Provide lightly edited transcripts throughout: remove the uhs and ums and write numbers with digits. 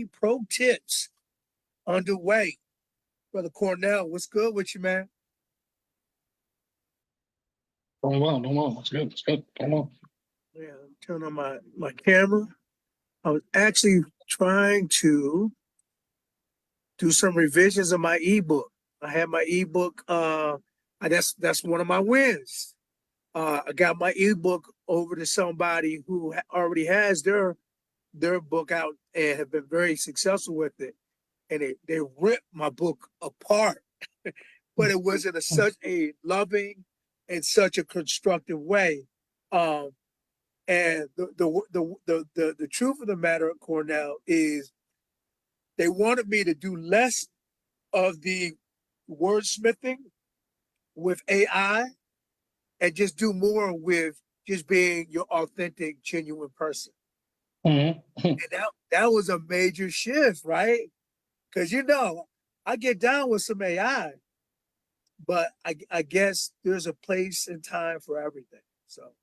pro tips underway. Brother Cornell, what's good with you, man? Doing well. It's good. Doing well. Yeah, turn on my camera. I was actually trying to do some revisions of my ebook. I had my ebook. That's one of my wins. I got my ebook over to somebody who already has their book out and have been very successful with it. And they ripped my book apart, but it was in such a loving and such a constructive way. Um, and the truth of the matter, Cornell, is they wanted me to do less of the wordsmithing with AI and just do more with just being your authentic, genuine person. Mhm. And that was a major shift, right? Because I get down with some AI, but I guess there's a place and time for everything. So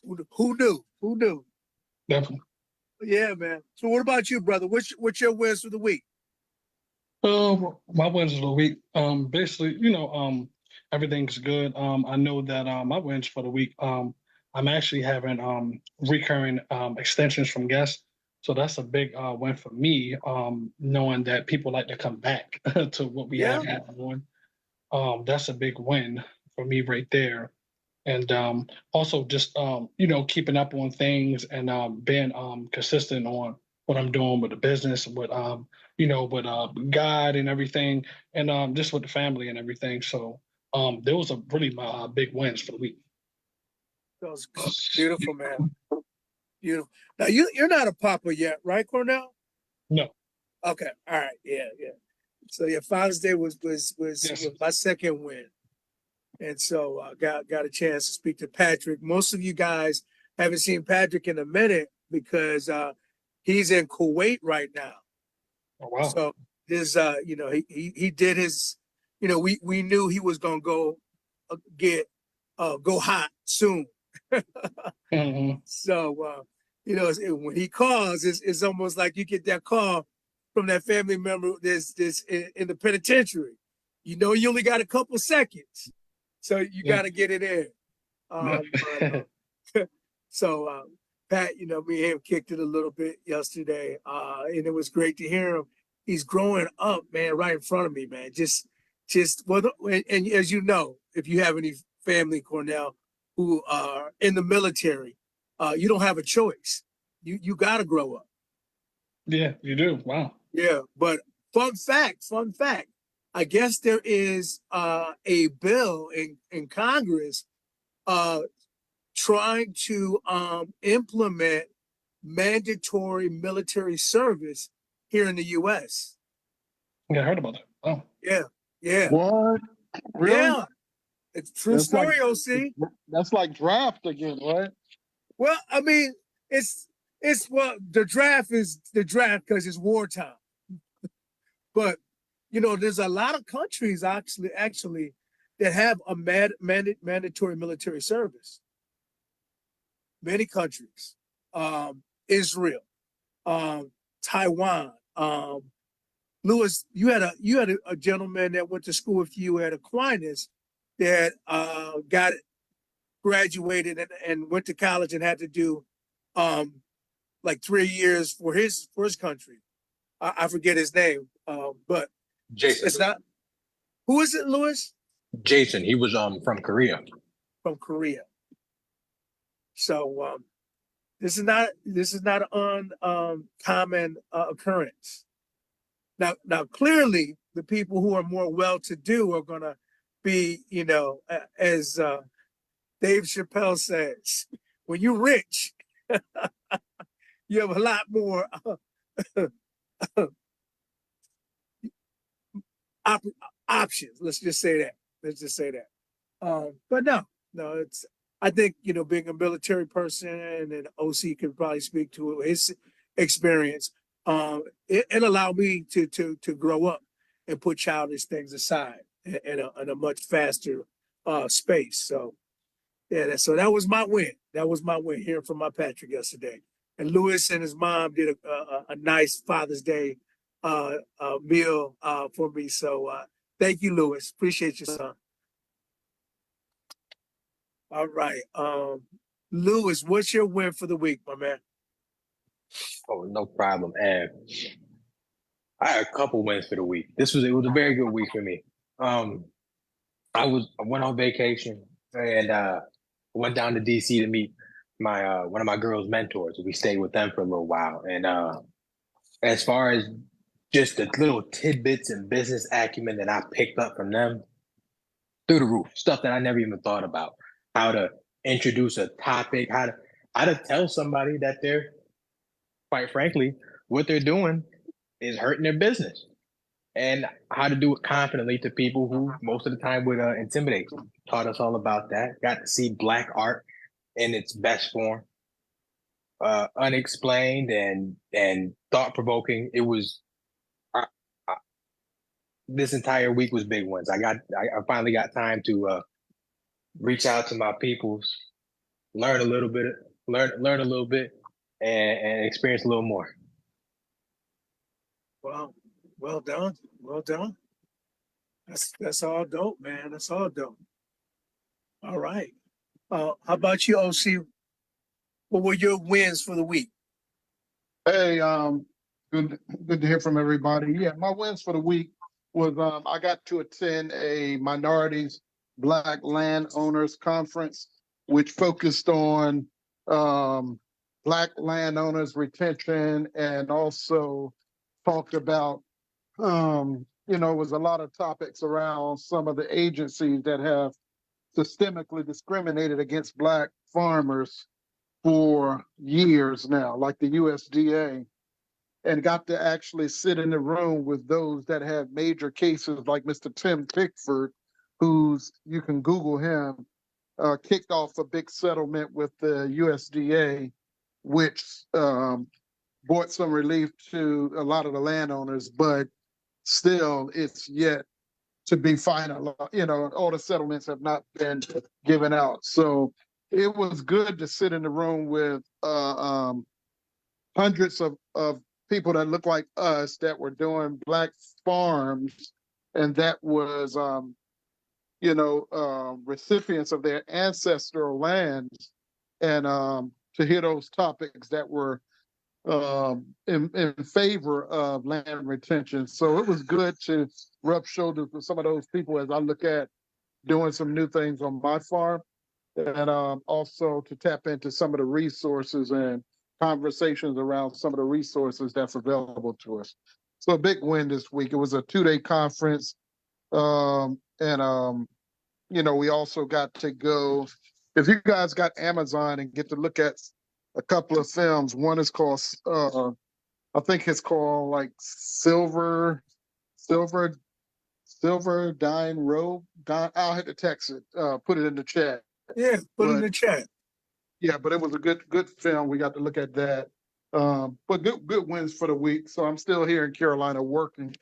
who knew? Who knew? Definitely. Yeah, man. So what about you, brother? What's your wins for the week? My wins of the week. Basically, everything's good. I know that my wins for the week. I'm actually having recurring extensions from guests, so that's a big win for me. Knowing that people like to come back to what we Yeah. have going on. That's a big win for me right there. And also just keeping up on things and being consistent on what I'm doing with the business, with God and everything, and just with the family and everything. So those are really my big wins for the week. That was beautiful, man. Beautiful. Now you're not a papa yet, right, Cornell? No. Okay. All right. Yeah, yeah. So yeah, Father's Day was Yes. my second win. And so got a chance to speak to Patrick. Most of you guys haven't seen Patrick in a minute because he's in Kuwait right now. Oh wow. So he did his, we knew he was gonna go go hot soon. Mhm. So when he calls, it's almost like you get that call from that family member this in the penitentiary. You only got a couple seconds. So you Yeah. got to get it in. But, so Pat, me and him kicked it a little bit yesterday, and it was great to hear him. He's growing up, man, right in front of me, man. And as you know, if you have any family, Cornell, who are in the military, you don't have a choice. You got to grow up. Yeah, you do. Wow. Yeah, but fun fact. I guess there is a bill in Congress trying to implement mandatory military service here in the U.S. Yeah, I heard about that. Oh. Yeah, yeah, What? Really? yeah. It's a true That's like story, OC. that's like draft again, right? Well, I mean, it's the draft is the draft because it's wartime. But there's a lot of countries actually that have a mandatory military service. Many countries, Israel, Taiwan. Lewis, you had a gentleman that went to school with you at Aquinas that got graduated and went to college and had to do like 3 years for his country. I forget his name, but Jason. it's not. Who is it, Lewis? Jason. He was from Korea. From Korea. So this is not an uncommon occurrence. Now, clearly, the people who are more well-to-do are going to be, as Dave Chappelle says, when you're rich, you have a lot more options. Let's just say that. But no, it's. I think being a military person, and OC could probably speak to his experience. It allowed me to grow up and put childish things aside in a much faster space. So yeah, so that was my win. That was my win hearing from my Patrick yesterday. And Lewis and his mom did a nice Father's Day meal for me. So thank you, Lewis. Appreciate you, son. All right. Lewis, what's your win for the week, my man? Oh, no problem. And I had a couple wins for the week. It was a very good week for me. I went on vacation and went down to DC to meet my one of my girls' mentors. We stayed with them for a little while. And as far as just the little tidbits and business acumen that I picked up from them, through the roof, stuff that I never even thought about. How to introduce a topic, how to tell somebody that they're, quite frankly, what they're doing is hurting their business, and how to do it confidently to people who most of the time would intimidate. Taught us all about that. Got to see Black art in its best form, unexplained and thought provoking. It was this entire week was big ones. I finally got time to reach out to my peoples, learn a little bit, and experience a little more. Well, well done. Well done. That's all dope, man. That's all dope. All right. How about you, OC? What were your wins for the week? Hey, good to hear from everybody. Yeah, my wins for the week was I got to attend a minorities Black landowners conference, which focused on Black landowners retention, and also talked about it was a lot of topics around some of the agencies that have systemically discriminated against Black farmers for years now, like the USDA, and got to actually sit in the room with those that have major cases, like Mr. Tim Pickford, you can Google him, kicked off a big settlement with the USDA, which brought some relief to a lot of the landowners, but still it's yet to be final. All the settlements have not been given out. So it was good to sit in the room with hundreds of people that look like us that were doing Black farms, and that was recipients of their ancestral lands, and to hear those topics that were in favor of land retention. So it was good to rub shoulders with some of those people as I look at doing some new things on my farm, and also to tap into some of the resources and conversations around some of the resources that's available to us. So a big win this week. It was a 2-day conference, and we also got to go. If you guys got Amazon and get to look at a couple of films, one is called I think it's called like Silver Dine Road. I'll have to text it, put it in the chat. Yeah, put it in the chat. Yeah, but it was a good film. We got to look at that. But good wins for the week. So I'm still here in Carolina working,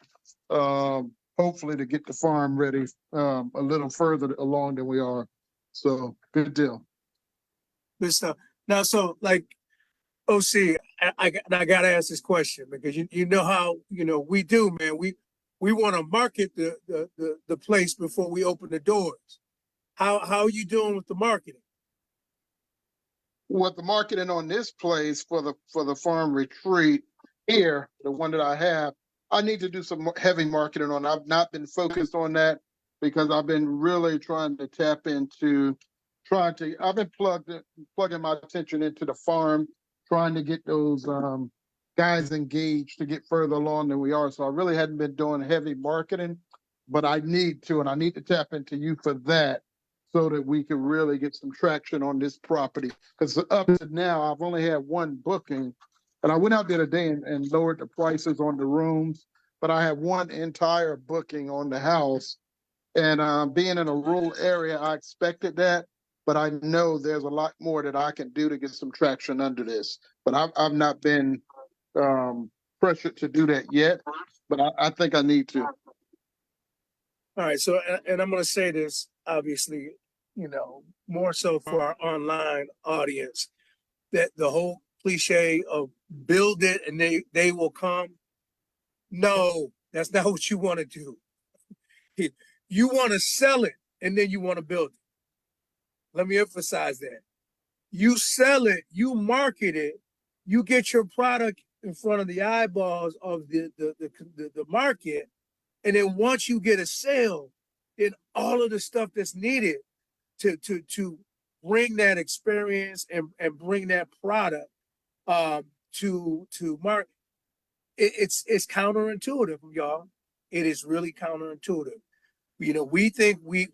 hopefully to get the farm ready a little further along than we are. So good deal. Good stuff. Now, so like OC, I got to ask this question because you know how we do, man. We want to market the place before we open the doors. How are you doing with the marketing? What the marketing on this place for the farm retreat here, the one that I have, I need to do some heavy marketing on. I've not been focused on that because I've been really trying to tap into I've been plugging my attention into the farm, trying to get those guys engaged to get further along than we are. So I really hadn't been doing heavy marketing, but I need to, and I need to tap into you for that so that we can really get some traction on this property. Because up to now, I've only had one booking, and I went out there today and lowered the prices on the rooms, but I have one entire booking on the house. And being in a rural area, I expected that, but I know there's a lot more that I can do to get some traction under this. But I've not been pressured to do that yet, but I think I need to. All right. So, and I'm going to say this, obviously, more so for our online audience, that the whole cliche of build it and they will come. No, that's not what you want to do. You want to sell it and then you want to build it. Let me emphasize that. You sell it, you market it, you get your product in front of the eyeballs of the market, and then once you get a sale, then all of the stuff that's needed to bring that experience and bring that product to market. It's counterintuitive, y'all. It is really counterintuitive. You know, we think we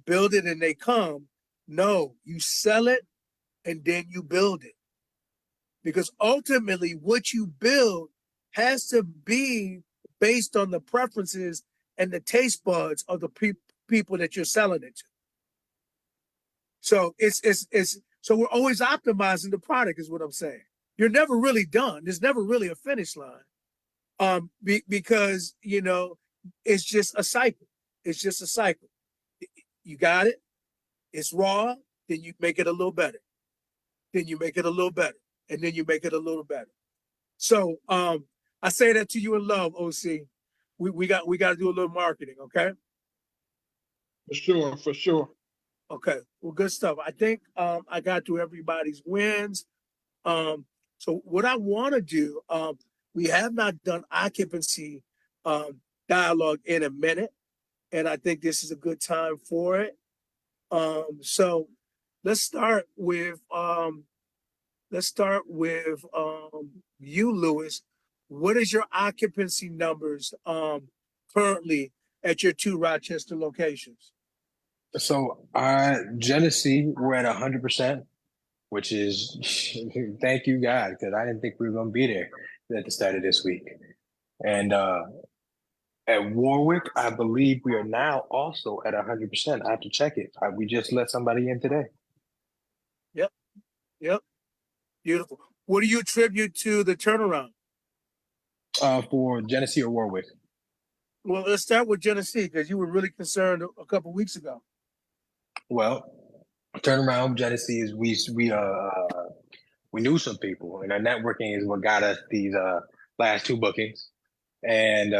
build it and they come. No, you sell it and then you build it. Because ultimately what you build has to be based on the preferences and the taste buds of the people that you're selling it to. So so we're always optimizing the product is what I'm saying. You're never really done. There's never really a finish line. Because, you know, it's just a cycle. It's just a cycle. You got it. It's raw. Then you make it a little better. Then you make it a little better. And then you make it a little better. So I say that to you in love, OC. We got to do a little marketing, okay? For sure, for sure. Okay, well, good stuff. I think I got through everybody's wins. So what I want to do, we have not done occupancy dialogue in a minute, and I think this is a good time for it. So let's start with you, Lewis. What is your occupancy numbers currently at your 2 Rochester locations? So Genesee, we're at 100%, which is thank you God, because I didn't think we were going to be there at the start of this week. And at Warwick, I believe we are now also at 100%. I have to check it. We just let somebody in today. Yep. Beautiful. What do you attribute to the turnaround? For Genesee or Warwick? Well, let's start with Genesee because you were really concerned a couple of weeks ago. Well, turnaround Genesee is we knew some people, and our networking is what got us these last 2 bookings, and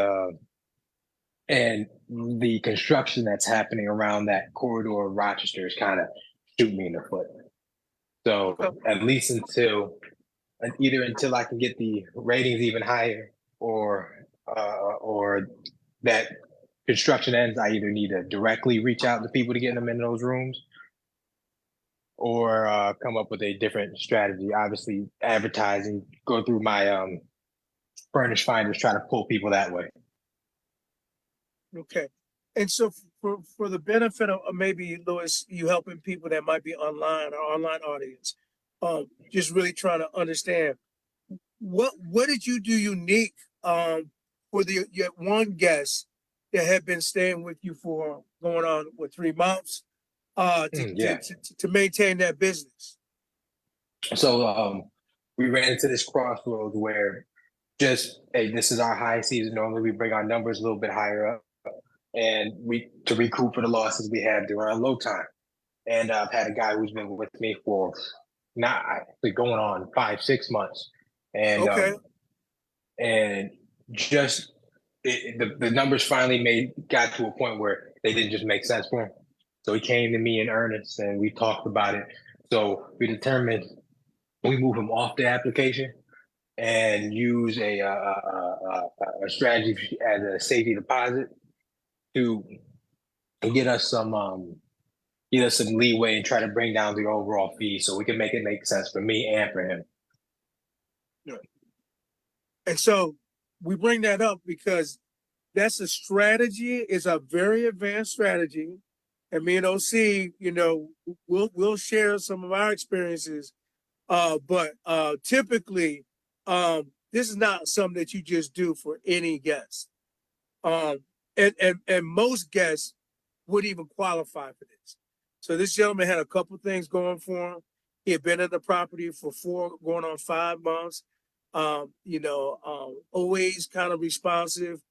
the construction that's happening around that corridor of Rochester is kind of shooting me in the foot. So at least until I can get the ratings even higher, or that construction ends, I either need to directly reach out to people to get them in those rooms, or come up with a different strategy. Obviously, advertising, go through my furnish finders, try to pull people that way. Okay. And so for the benefit of maybe, Lewis, you helping people that might be online or online audience, just really trying to understand what did you do unique for your one guest that had been staying with you for going on 3 months to maintain that business? So we ran into this crossroads where just, hey, this is our high season. Normally we bring our numbers a little bit higher up, and to recoup for the losses we had during our low time. And I've had a guy who's been with me for not actually going on 5-6 months, and and just the numbers finally got to a point where they didn't just make sense for him. So he came to me in earnest, and we talked about it. So we determined we move him off the application and use a strategy as a safety deposit to get us some leeway and try to bring down the overall fee so we can make it make sense for me and for him. Yeah. And so we bring that up because that's a strategy. It's a very advanced strategy. And me and OC, you know, we'll share some of our experiences. But typically, this is not something that you just do for any guest. And most guests wouldn't even qualify for this. So this gentleman had a couple things going for him. He had been in the property for 4 going on 5 months. Always kind of responsive,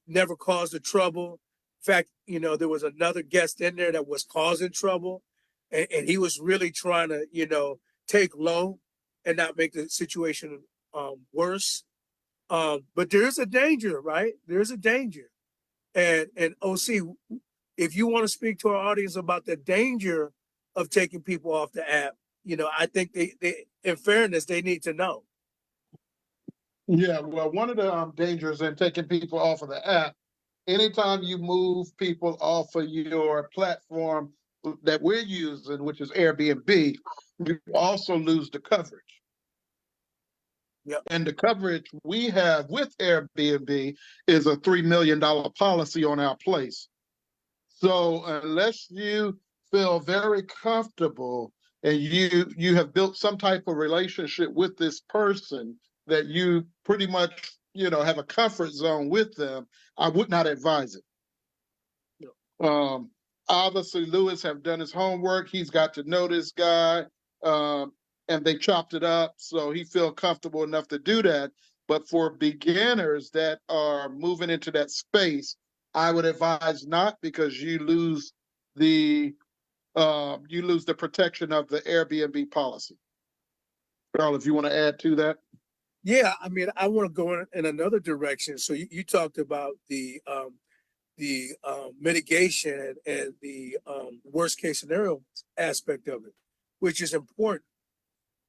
never caused a trouble. In fact, you know, there was another guest in there that was causing trouble, and he was really trying to, you know, take low and not make the situation worse. But there is a danger, right? There's a danger. And OC, if you want to speak to our audience about the danger of taking people off the app, I think they in fairness, they need to know. Yeah, well, one of the dangers in taking people off of the app, anytime you move people off of your platform that we're using, which is Airbnb, you also lose the coverage. Yep. And the coverage we have with Airbnb is a $3 million policy on our place. So unless you feel very comfortable and you have built some type of relationship with this person that you pretty much, have a comfort zone with them, I would not advise it. Yep. Obviously, Lewis have done his homework. He's got to know this guy, and they chopped it up, so he feel comfortable enough to do that. But for beginners that are moving into that space, I would advise not, because you lose the protection of the Airbnb policy. Carl, if you want to add to that. Yeah, I mean, I want to go in another direction. So you talked about the mitigation and the worst case scenario aspect of it, which is important.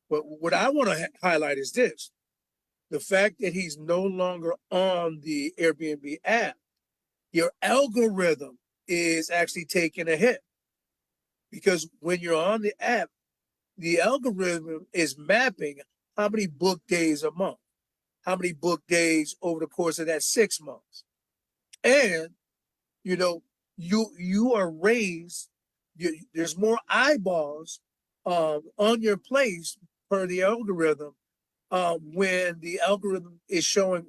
But what I want to highlight is this: the fact that he's no longer on the Airbnb app, your algorithm is actually taking a hit, because when you're on the app, the algorithm is mapping how many book days a month, how many book days over the course of that 6 months. And, you are raised, there's more eyeballs on your place per the algorithm when the algorithm is showing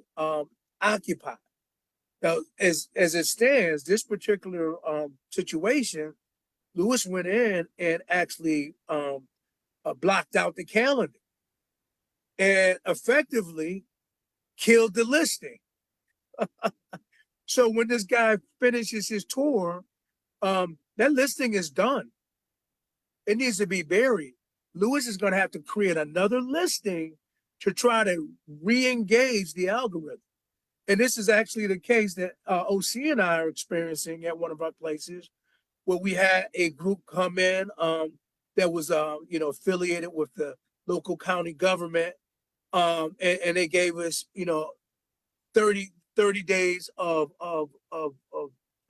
occupied. Now, as it stands, this particular situation, Lewis went in and actually blocked out the calendar and effectively killed the listing. So when this guy finishes his tour, that listing is done. It needs to be buried. Lewis is going to have to create another listing to try to re-engage the algorithm. And this is actually the case that OC and I are experiencing at one of our places, where we had a group come in that was, affiliated with the local county government, and they gave us, 30 days of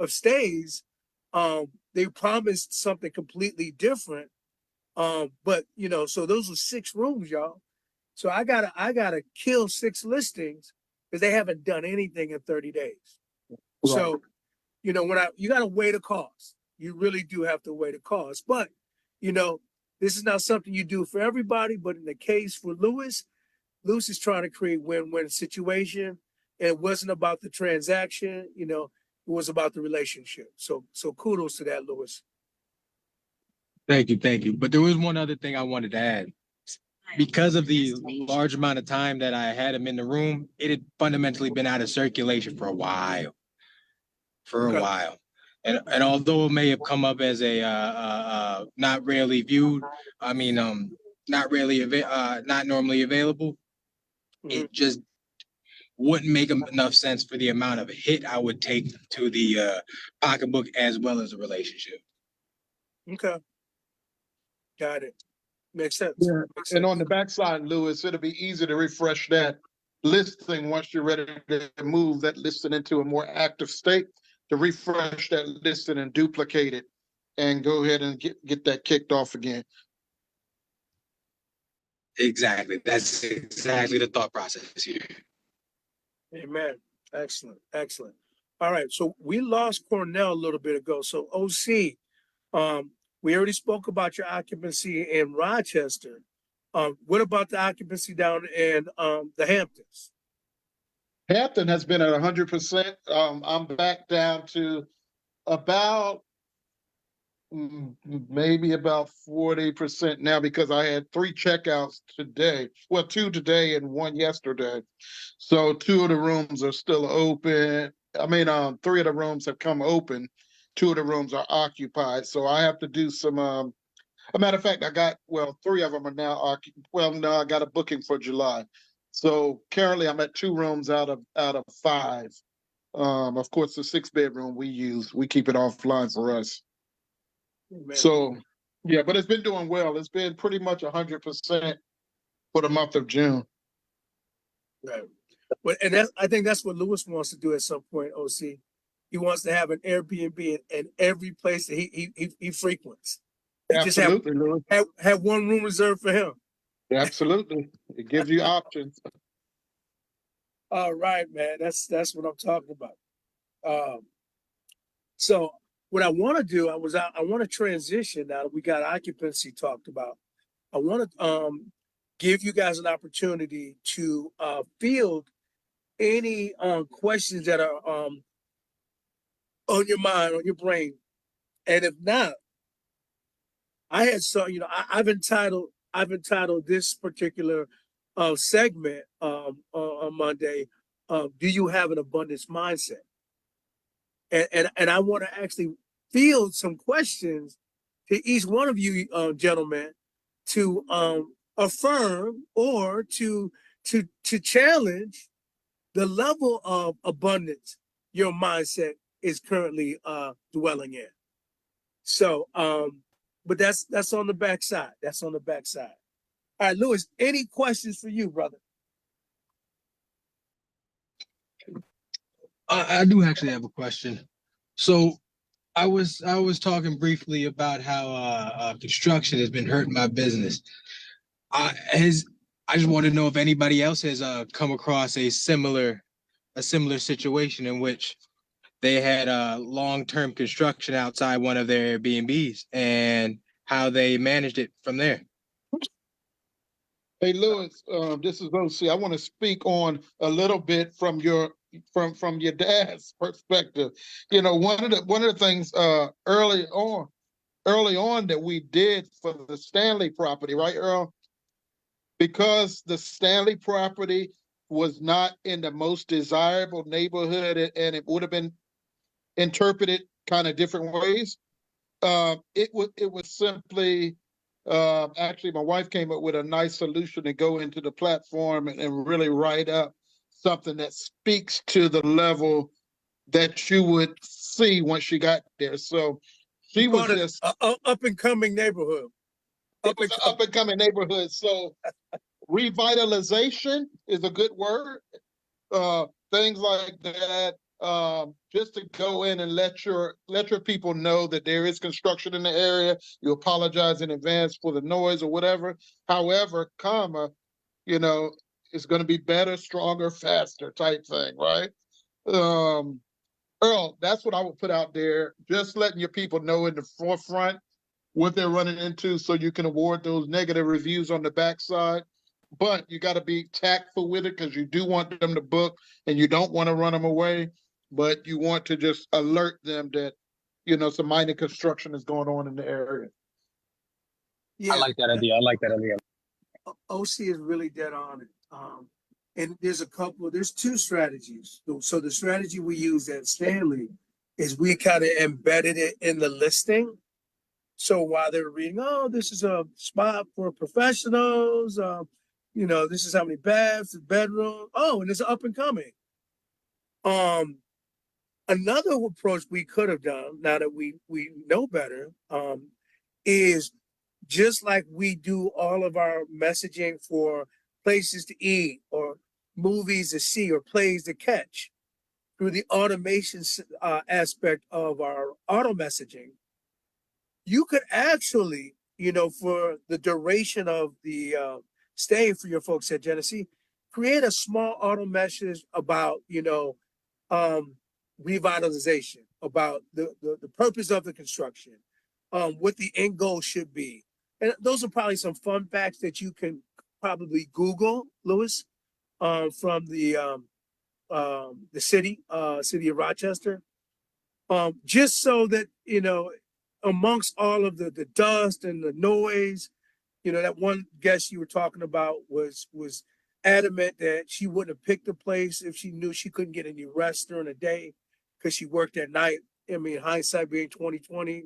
stays. They promised something completely different, but so those were 6 rooms, y'all. So I gotta kill 6 listings because they haven't done anything in 30 days. Right. So, you gotta weigh the cost. You really do have to weigh the cost. But, this is not something you do for everybody. But in the case for Lewis is trying to create win-win situation. And it wasn't about the transaction, it was about the relationship. So kudos to that, Lewis. Thank you. But there was one other thing I wanted to add. Because of the large amount of time that I had him in the room, it had fundamentally been out of circulation for a while. And although it may have come up as a not rarely viewed, not normally available, it just wouldn't make enough sense for the amount of hit I would take to the pocketbook as well as the relationship. Okay. Got it. Makes sense. Yeah. Makes And sense. on the backside, Lewis, it'll be easy to refresh that listing once you're ready to move that listing into a more active state, to refresh that listing and duplicate it and go ahead and get that kicked off again. Exactly. That's exactly the thought process here. Amen. Excellent. All right. So we lost Cornell a little bit ago. So OC, we already spoke about your occupancy in Rochester. What about the occupancy down in the Hamptons? Hampton has been at 100%. I'm back down to about maybe about 40% now, because I had 3 checkouts today. Well, 2 today and 1 yesterday. So 2 of the rooms are still open. 3 of the rooms have come open. 2 of the rooms are occupied. So I have to do some A matter of fact, I got, well, 3 of them are now, well, no, I got a booking for July. So currently I'm at 2 rooms out of 5. Of course, the 6-bedroom we keep it offline for us. Man. So, yeah, but it's been doing well. It's been pretty much 100% for the month of June. Right. Well, and I think that's what Lewis wants to do at some point, OC. He wants to have an Airbnb in every place that he frequents. He Absolutely, Louis. just have one room reserved for him. Absolutely. It gives you options. All right, man. That's what I'm talking about. So what I want to do, I want to transition now that we got occupancy talked about. I want to give you guys an opportunity to field any questions that are on your mind, on your brain. And if not, I had I've entitled this particular segment on Monday, do you have an abundance mindset? And I want to actually field some questions to each one of you gentlemen to affirm or to challenge the level of abundance your mindset is currently dwelling in. So, but that's on the backside. That's on the backside. All right, Lewis, any questions for you, brother? I do actually have a question. So I was talking briefly about how construction has been hurting my business. I just want to know if anybody else has come across a similar situation in which they had long-term construction outside one of their Airbnbs and how they managed it from there. Hey, Louis, this is OC. I want to speak on a little bit from your dad's perspective. You know, one of the things early on that we did for the Stanley property, right, Earl? Because the Stanley property was not in the most desirable neighborhood, and it would have been interpreted kind of different ways. It was simply actually my wife came up with a nice solution to go into the platform and really write up something that speaks to the level that you would see once you got there. So she was just up and coming neighborhood. Up and coming neighborhood. So revitalization is a good word. Things like that. Just to go in and let your people know that there is construction in the area. You apologize in advance for the noise or whatever. However, you know, it's going to be better, stronger, faster type thing, right? Earl, that's what I would put out there. Just letting your people know in the forefront what they're running into so you can avoid those negative reviews on the backside. But you got to be tactful with it because you do want them to book and you don't want to run them away, but you want to just alert them that, you know, some minor construction is going on in the area. Yeah, I like that idea. I like that idea. OC is really dead on it. And there's 2 strategies. So the strategy we use at Stanley is we kind of embedded it in the listing. So while they're reading, oh, this is a spot for professionals, you know, this is how many baths, bedroom. Oh, and it's up and coming. Another approach we could have done, now that we know better, is just like we do all of our messaging for places to eat or movies to see or plays to catch through the automation aspect of our auto messaging. You could actually, you know, for the duration of the stay for your folks at Genesee, create a small auto message about, you know, revitalization, about the purpose of the construction, what the end goal should be. And those are probably some fun facts that you can probably Google, Lewis, from the city of Rochester, just so that, you know, amongst all of the dust and the noise, you know, that one guest you were talking about was adamant that she wouldn't have picked a place if she knew she couldn't get any rest during the day because she worked at night. I mean, hindsight being 2020,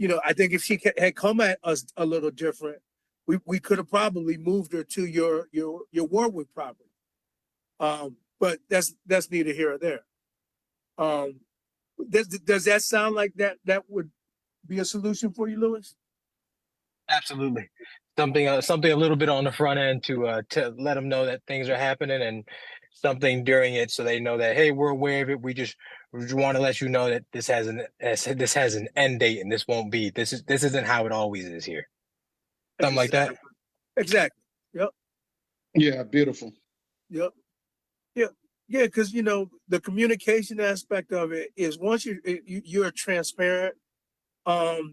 I think if she had come at us a little different, we could have probably moved her to your Warwick property. But that's neither here or there. Does that sound like that would be a solution for you, Lewis? Absolutely. Something a little bit on the front end to let them know that things are happening, and something during it so they know that, hey, we're aware of it. We just want to let you know that this has an end date, and this isn't how it always is here. Something like that. Exactly. Yep. Yeah, beautiful. Yep. Yeah. Yeah. Because the communication aspect of it is once you're transparent.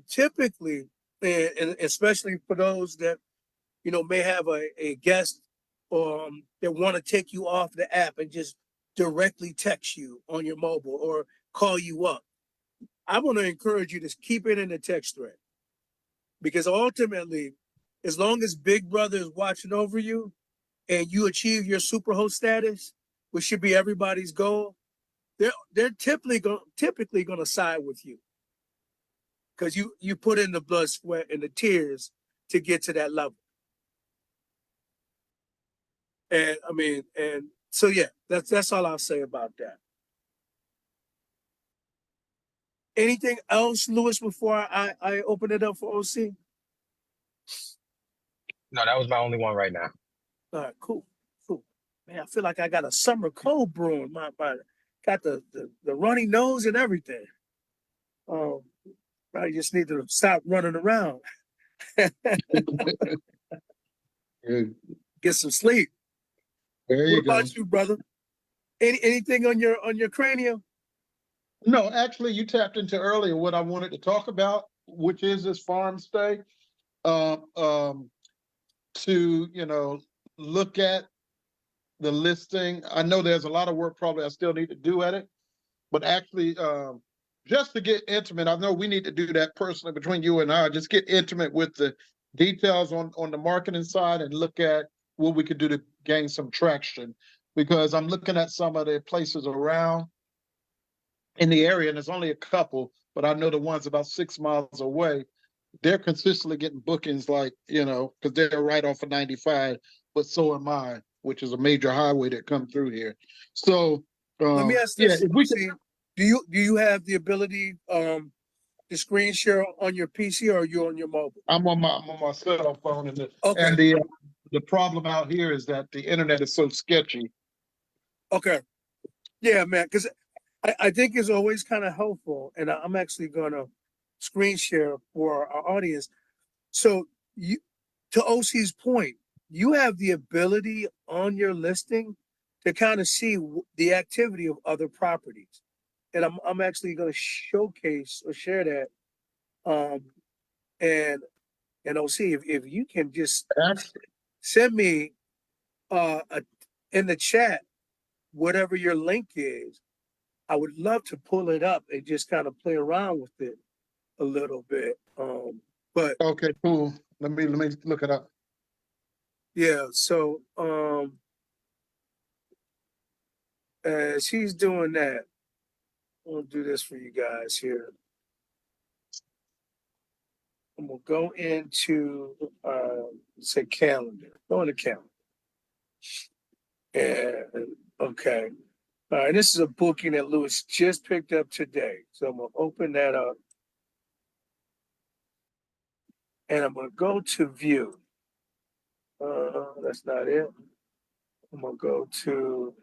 Typically, and especially for those that may have a guest that want to take you off the app and just directly text you on your mobile or call you up, I want to encourage you to keep it in the text thread, because ultimately, as long as Big Brother is watching over you and you achieve your superhost status, which should be everybody's goal, they're typically going to side with you, because you put in the blood, sweat, and the tears to get to that level. And I mean, and so yeah, that's all I'll say about that. Anything else, Lewis, before I open it up for OC? No, that was my only one right now. All right, cool. Man, I feel like I got a summer cold brewing. My got the runny nose and everything. I just need to stop running around. Good. Get some sleep. There you What go. about you, brother? Anything on your cranium? No, actually, you tapped into earlier what I wanted to talk about, which is this farm stay. To look at the listing. I know there's a lot of work probably I still need to do at it, but actually, just to get intimate, I know we need to do that personally between you and I. Just get intimate with the details on the marketing side and look at what we could do to gain some traction. Because I'm looking at some of the places around in the area, and there's only a couple, but I know the ones about 6 miles away, they're consistently getting bookings, like, because they're right off of 95, but so am I, which is a major highway that come through here. So, Let me ask yeah, this. if we See, do you have the ability to screen share on your PC, or are you on your mobile? I'm on my cell phone, and Okay. the problem out here is that the internet is so sketchy. Okay. Yeah, man, because I think it's always kind of helpful, and I'm actually gonna screen share for our audience. So to OC's point, you have the ability on your listing to kind of see the activity of other properties, and I'm actually going to showcase or share that. And OC, if you can just send me in the chat whatever your link is, I would love to pull it up and just kind of play around with it a little bit. But Okay, cool. Let me look it up. yeah, so as he's doing that, I'll do this for you guys here. I'm gonna go into say calendar. Go into calendar. And okay. All right, this is a booking that Lewis just picked up today. So I'm gonna open that up. And I'm gonna go to view. That's not it. I'm gonna go to,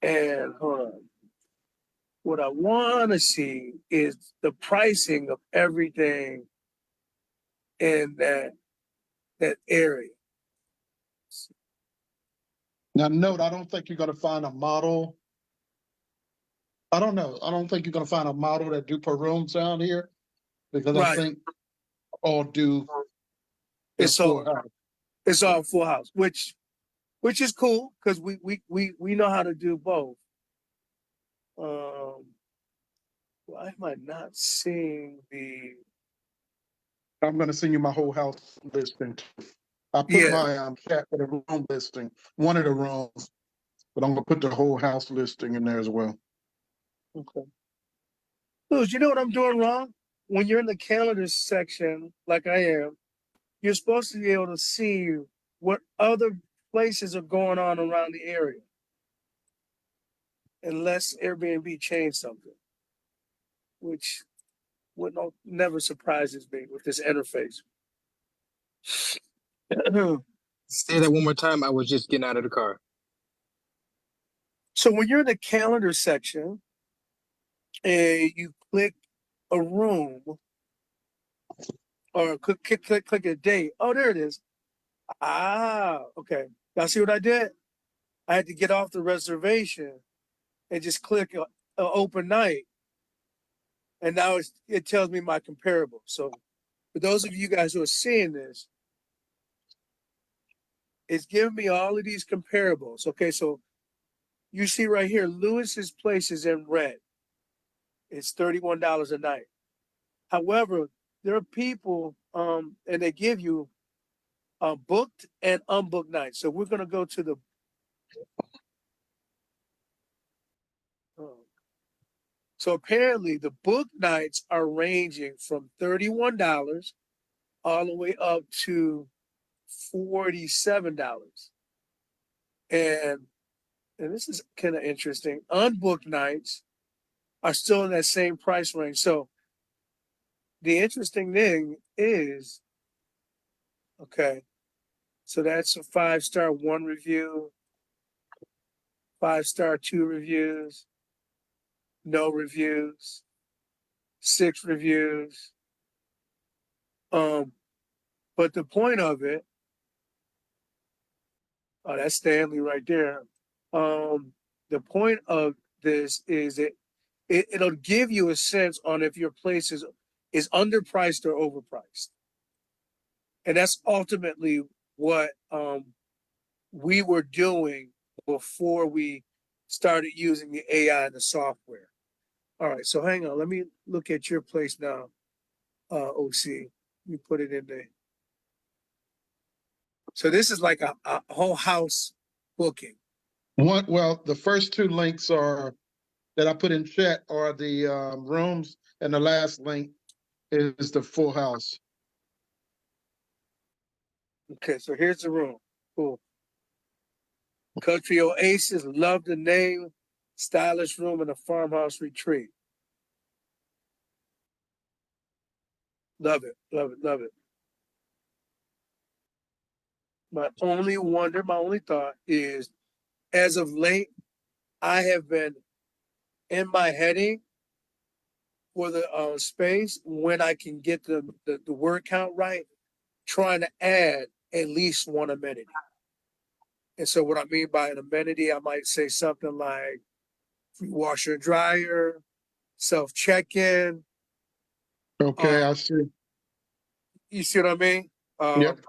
and hold on. What I want to see is the pricing of everything in that area. Now, note, I don't think you're going to find a model. I don't know. I don't think you're going to find a model that do per room down here, because I Right. think all do. It's all full house, which is cool, because we know how to do both. Why am I not seeing the? I'm going to send you my whole house listing. I put Yeah. my chat for the room listing, one of the rooms, but I'm going to put the whole house listing in there as well. Okay. Luz, you know what I'm doing wrong? When you're in the calendar section, like I am, you're supposed to be able to see what other places are going on around the area. Unless Airbnb changed something, which never surprises me with this interface. Say that one more time. I was just getting out of the car. So when you're in the calendar section and you click a room or click a date, oh, there it is. Ah, okay. Y'all see what I did? I had to get off the reservation and just click a open night. And now it tells me my comparable. So for those of you guys who are seeing this, it's giving me all of these comparables. Okay, so you see right here, Lewis's place is in red. It's $31 a night. However, there are people, and they give you booked and unbooked nights. So we're gonna go to the. So apparently, the booked nights are ranging from $31 all the way up to $47, and this is kind of interesting. Unbooked nights are still in that same price range. So the interesting thing is, okay, so that's a 5-star 1 review, 5-star 2 reviews, no reviews, 6 reviews. But the point of it, oh, that's Stanley right there. The point of this is it'll give you a sense on if your place is underpriced or overpriced. And that's ultimately what we were doing before we started using the AI and the software. All right, so hang on. Let me look at your place now, OC. You put it in there. So this is like a whole house booking. Well, the first two links are that I put in chat are the rooms, and the last link is the full house. Okay, so here's the room. Cool. Country Oasis, love the name. Stylish room in a farmhouse retreat. Love it, love it, love it. My only thought is, as of late, I have been in my heading for the space when I can get the word count right, trying to add at least one amenity. And so what I mean by an amenity, I might say something like free washer and dryer, self check-in. Okay, I see. You see what I mean? Yep.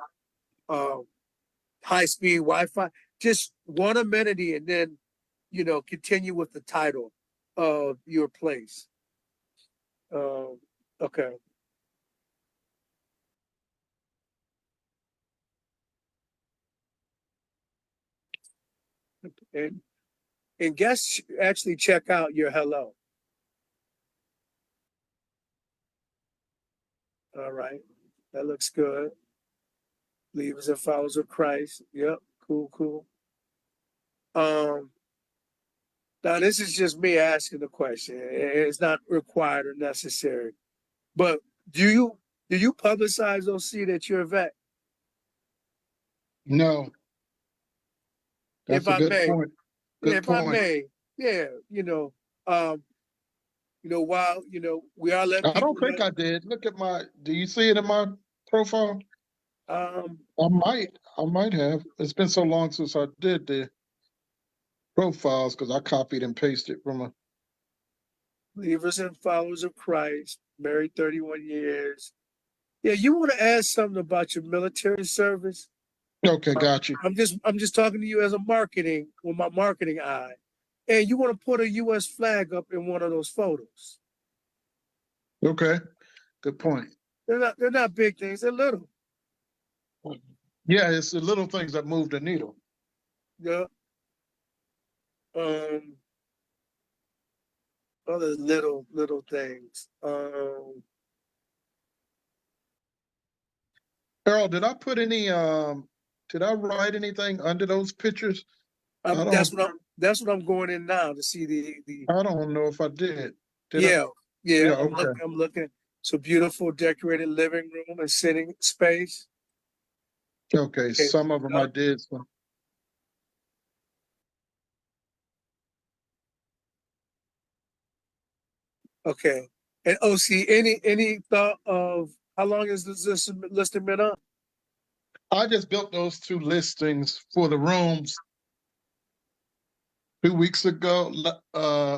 High-speed Wi-Fi, just one amenity, and then, continue with the title of your place. Okay. And guests actually check out your hello. All right. That looks good. Believers and followers of Christ. Yep. Cool. Now this is just me asking the question. It's not required or necessary. But do you publicize OC that you're a vet? No, that's a good point. Good I point. may, yeah, while we are letting I people don't think know. I did. Look at my. Do you see it in my profile? I might have. It's been so long since I did the profiles because I copied and pasted from a. Believers and followers of Christ, married 31 years. Yeah, you want to add something about your military service? Okay, got you. I'm just talking to you as a marketing with my marketing eye, and you want to put a U.S. flag up in one of those photos. Okay, good point. They're not big things. They're little. Yeah, it's the little things that move the needle. Yeah. other little things. Earl, did I put any, did I write anything under those pictures? I don't, That's what I'm going in now to see the I don't know if I did. Did I? yeah, yeah. Yeah, okay. I'm looking. So beautiful decorated living room and sitting space. Okay, Okay. some of them I did. So. Okay. And OC, any thought of how long has this listing been up? I just built those two listings for the rooms 2 weeks ago,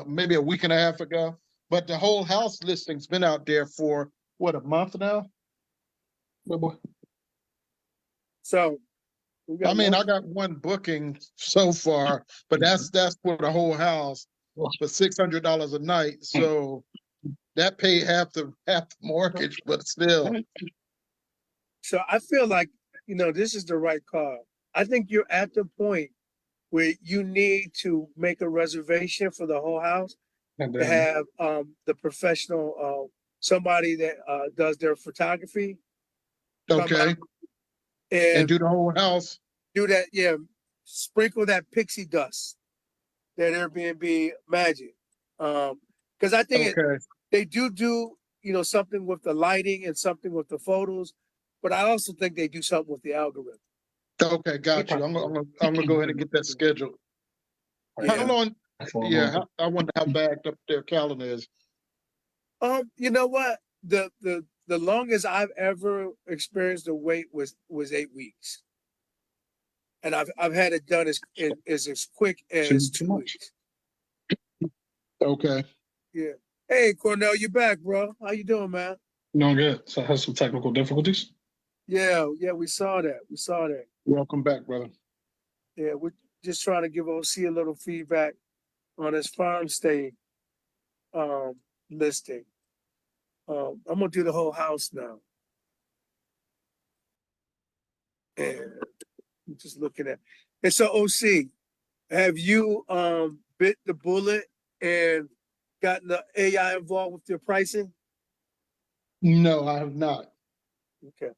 maybe a week and a half ago. But the whole house listing's been out there for what, a month now? Good boy. So we got I mean, I got one booking so far, but that's for the whole house for $600 a night. So that paid half the mortgage, but still. So I feel like, this is the right call. I think you're at the point where you need to make a reservation for the whole house And to then have the professional somebody that does their photography come out Okay, and and do the whole house. do that. Yeah, sprinkle that pixie dust, that Airbnb magic. Because I think Okay, they do something with the lighting and something with the photos, but I also think they do something with the algorithm. okay, got you. I'm gonna go ahead and get that scheduled. How Yeah. long? Yeah, I wonder how backed up their calendar is. You know what? The longest I've ever experienced a wait was 8 weeks, and I've had it done as quick as too 2 much. weeks. Okay. Yeah. Hey, Cornell, you back, bro? How you doing, man? Doing good. So I had some technical difficulties. Yeah, we saw that. We saw that. Welcome back, brother. Yeah, we're just trying to give OC a little feedback on his farm stay um listing. I'm gonna do the whole house now, and I'm just looking at. And so, OC, have you bit the bullet and gotten the AI involved with your pricing? No, I have not. Okay.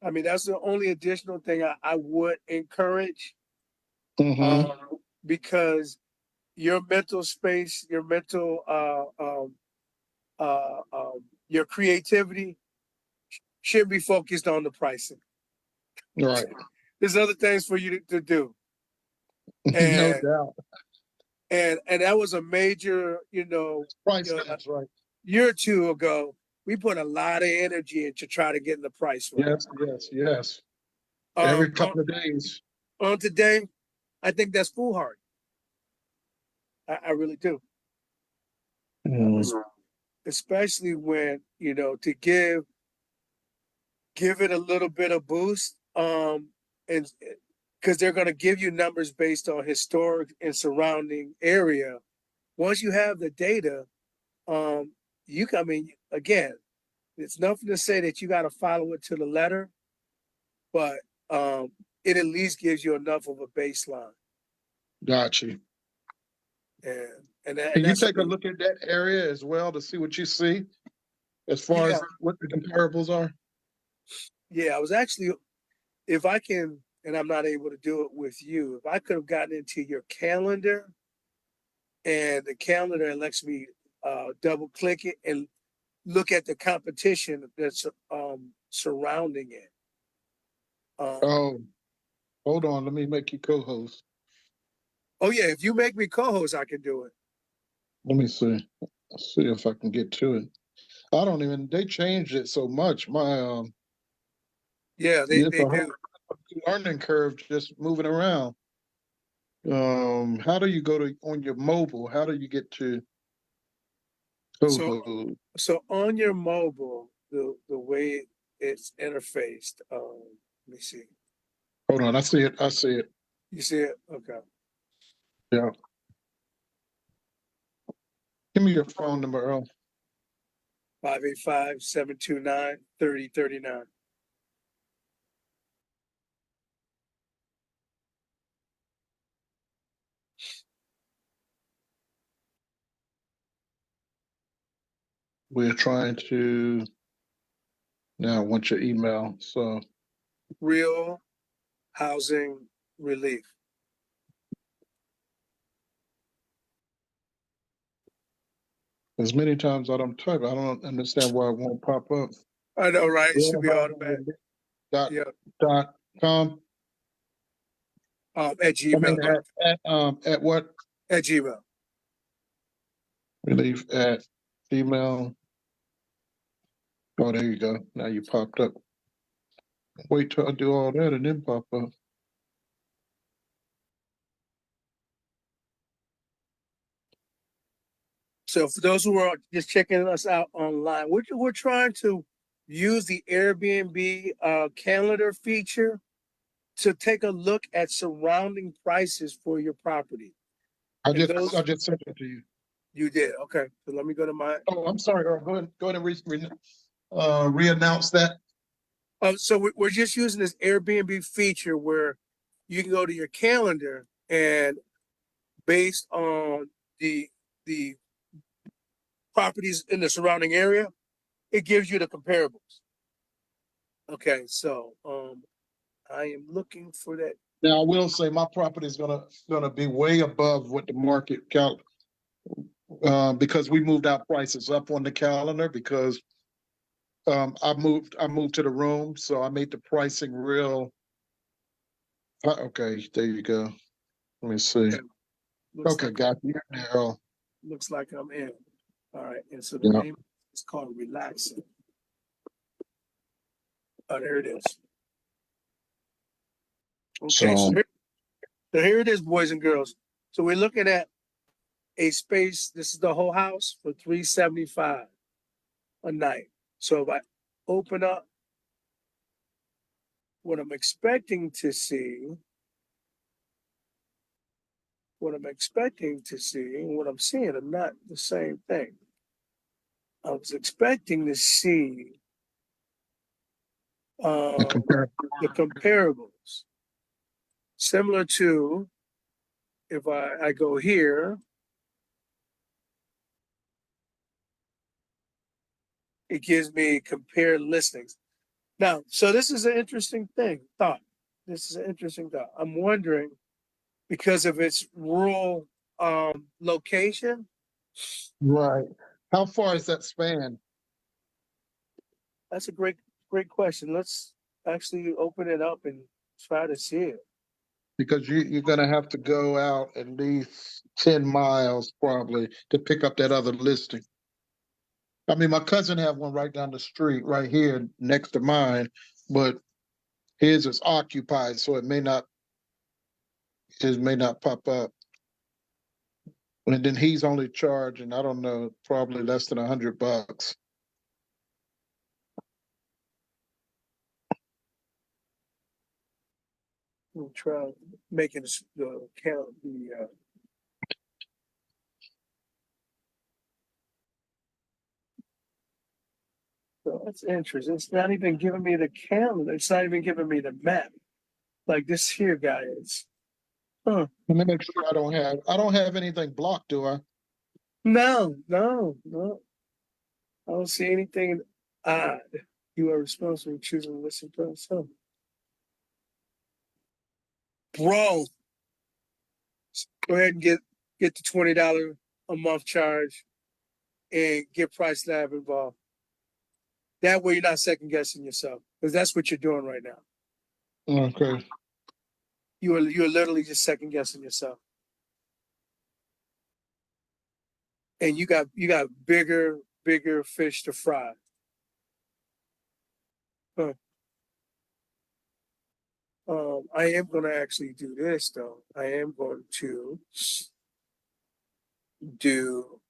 I mean, that's the only additional thing I would encourage, Mm-hmm. because your mental space, your creativity should be focused on the pricing. Right. There's other things for you to do. No And doubt. and that was a major, Price tags, right. year or two ago, we put a lot of energy into try to get the price right. Yes, yes, yes. Um, Every couple of days. on today, I think that's foolhardy. I really do. Especially when, to give it a little bit of boost, and because they're going to give you numbers based on historic and surrounding area. Once you have the data, I mean, again, it's nothing to say that you got to follow it to the letter, but it at least gives you enough of a baseline. Got you. And Can you that's take a look at that area as well to see what you see as far as what the comparables are? Yeah, I was actually, if I can, and I'm not able to do it with you, if I could have gotten into your calendar, and the calendar lets me double click it and look at the competition that's surrounding it. Oh, hold on. Let me make you co-host. Oh yeah, if you make me co-host, I can do it. Let me see. Let's see if I can get to it. I don't even, they changed it so much. My, Yeah, they it's a whole do. learning curve just moving around. How do you go to on your mobile? How do you get to So co-host? so on your mobile, the way it's interfaced, let me see. Hold on, I see it. I see it. You see it? Okay. Yeah. Give me your phone number, Earl. 585-729-3039. we're trying to, now I want your email, so. Real Housing Relief. As many times I don't type, I don't understand why it won't pop up. I know, right? It should be automatic. Dot, Yeah. dot com. At I mean, Gmail. at what? At Gmail. Relief at Gmail. Oh, there you go. Now you popped up. Wait till I do all that and then pop up. So for those who are just checking us out online, we're trying to use the Airbnb calendar feature to take a look at surrounding prices for your property. I And those just sent it to you. you did. Okay. So let me go to my Oh, I'm sorry, Earl. Go ahead and re-announce that. so we're just using this Airbnb feature where you can go to your calendar and based on the properties in the surrounding area, it gives you the comparables. Okay, so I am looking for that. Now I will say my property is gonna be way above what the market because we moved our prices up on the calendar because I moved to the room, so I made the pricing real. Okay, there you go. Let me see. Okay, looks Okay, like got you now. looks like I'm in. All right, and so the Yeah. name is called Relaxing. Oh, there it is. Okay, So so here it is, boys and girls. So we're looking at a space. This is the whole house for $375 a night. So if I open up what I'm expecting to see, and what I'm seeing are not the same thing. I was expecting to see compare. the comparables, similar to if I go here, it gives me compare listings. Now, so this is an interesting thought. This is an interesting thought. I'm wondering because of its rural location. Right. How far is that span? That's a great question. Let's actually open it up and try to see it. Because you're gonna have to go out at least 10 miles probably to pick up that other listing. I mean, my cousin had one right down the street, right here next to mine, but his is occupied, so his may not pop up. And then he's only charging, I don't know, probably less than $100. We'll try making the count so that's interesting. It's not even giving me the calendar. It's not even giving me the map like this here guy is. Huh. Let me make sure I don't have anything blocked, do I? No. I don't see anything odd. You are responsible for choosing to listen to us. Huh. Bro, go ahead and get the $20 a month charge and get Price Lab involved. That way you're not second guessing yourself because that's what you're doing right now. Okay. You're literally just second guessing yourself. And you got bigger fish to fry. Huh. I am going to actually do this though. I am going to do.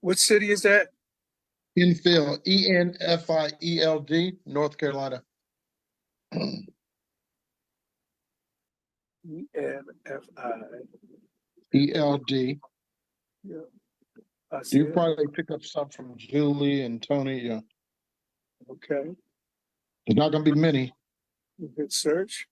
What city is that? Enfield, Enfield, North Carolina. ENFI. ELD. Yeah, I see You it. probably pick up some from Julie and Tony. Yeah. Okay. There's not gonna be many. Hit search.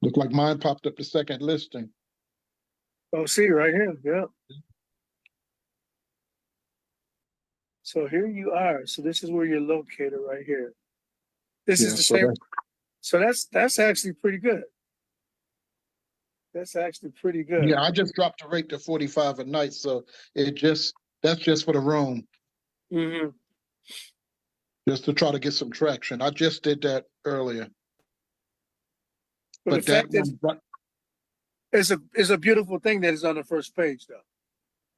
Look like mine popped up the second listing. Oh, see right here. Yeah. So here you are. So this is where you're located right here. This is Yeah, the so same. that's So that's actually pretty good. That's actually pretty good. yeah. I just dropped the rate to 45 a night, so that's just for the room, Hmm. just to try to get some traction. I just did that earlier, But the but that fact that one, but it's a beautiful thing that is on the first page, though.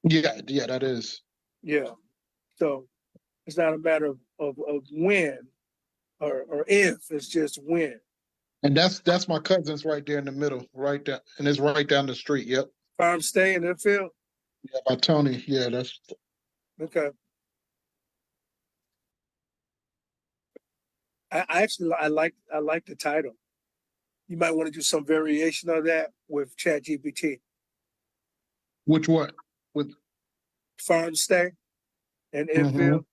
yeah, that is. Yeah. So it's not a matter of when or if, it's just when. And that's my cousin's right there in the middle, right there, and it's right down the street. Yep. Farm stay in the field. Yeah, by Tony. Yeah, that's Okay. I actually I like the title. You might want to do some variation of that with ChatGPT. which one? With Farm stay and Mhm. infield.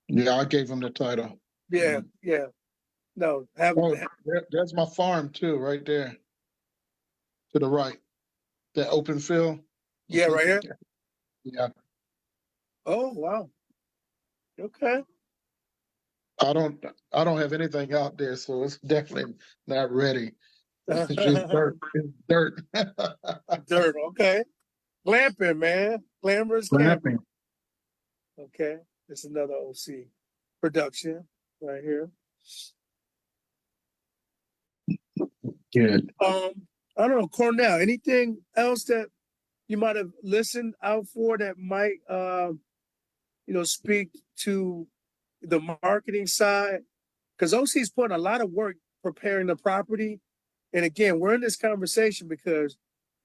Yeah, I gave him the title. Yeah, yeah. No, Oh, there's my farm too, right there to the right. That open field. yeah, right here. Yeah, Oh wow. Okay. I don't I don't have anything out there, so it's definitely not ready. It's just dirt. It's dirt. Dirt. Okay. Glamping, man. Glamorous camping. Glamping. Okay. It's another OC production right here. Good. I don't know, Cornell. Anything else that you might have listened out for that might speak to the marketing side? Because OC's putting a lot of work preparing the property. And again, we're in this conversation because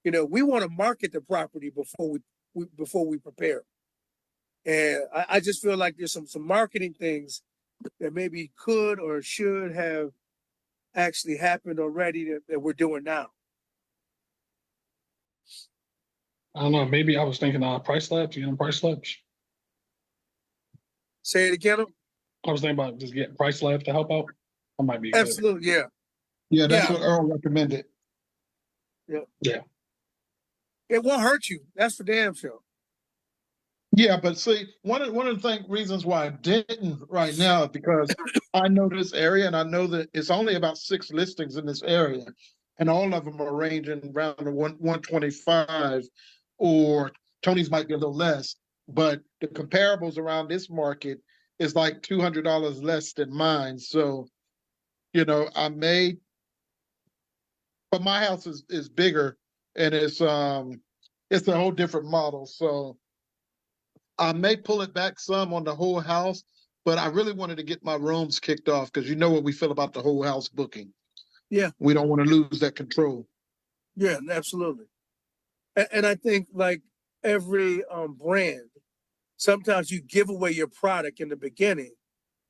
we want to market the property before we prepare. And I just feel like there's some marketing things that maybe could or should have actually happened already that we're doing now. I don't know. Maybe I was thinking price labs. You know, price labs. Say it again. I was thinking about just getting price labs to help out. That might be good. Absolutely, yeah. Yeah, that's Yeah. what Earl recommended. Yeah. It won't hurt you. That's for damn sure. Yeah, but see, one of the reasons why I didn't right now is because I know this area and I know that it's only about 6 listings in this area, and all of them are ranging around the 125, or Tony's might be a little less, but the comparables around this market is like $200 less than mine. So, I may, but my house is bigger and it's a whole different model. So I may pull it back some on the whole house, but I really wanted to get my rooms kicked off because you know what we feel about the whole house booking. Yeah. We don't want to lose that control. Yeah, absolutely. And I think like every brand, sometimes you give away your product in the beginning.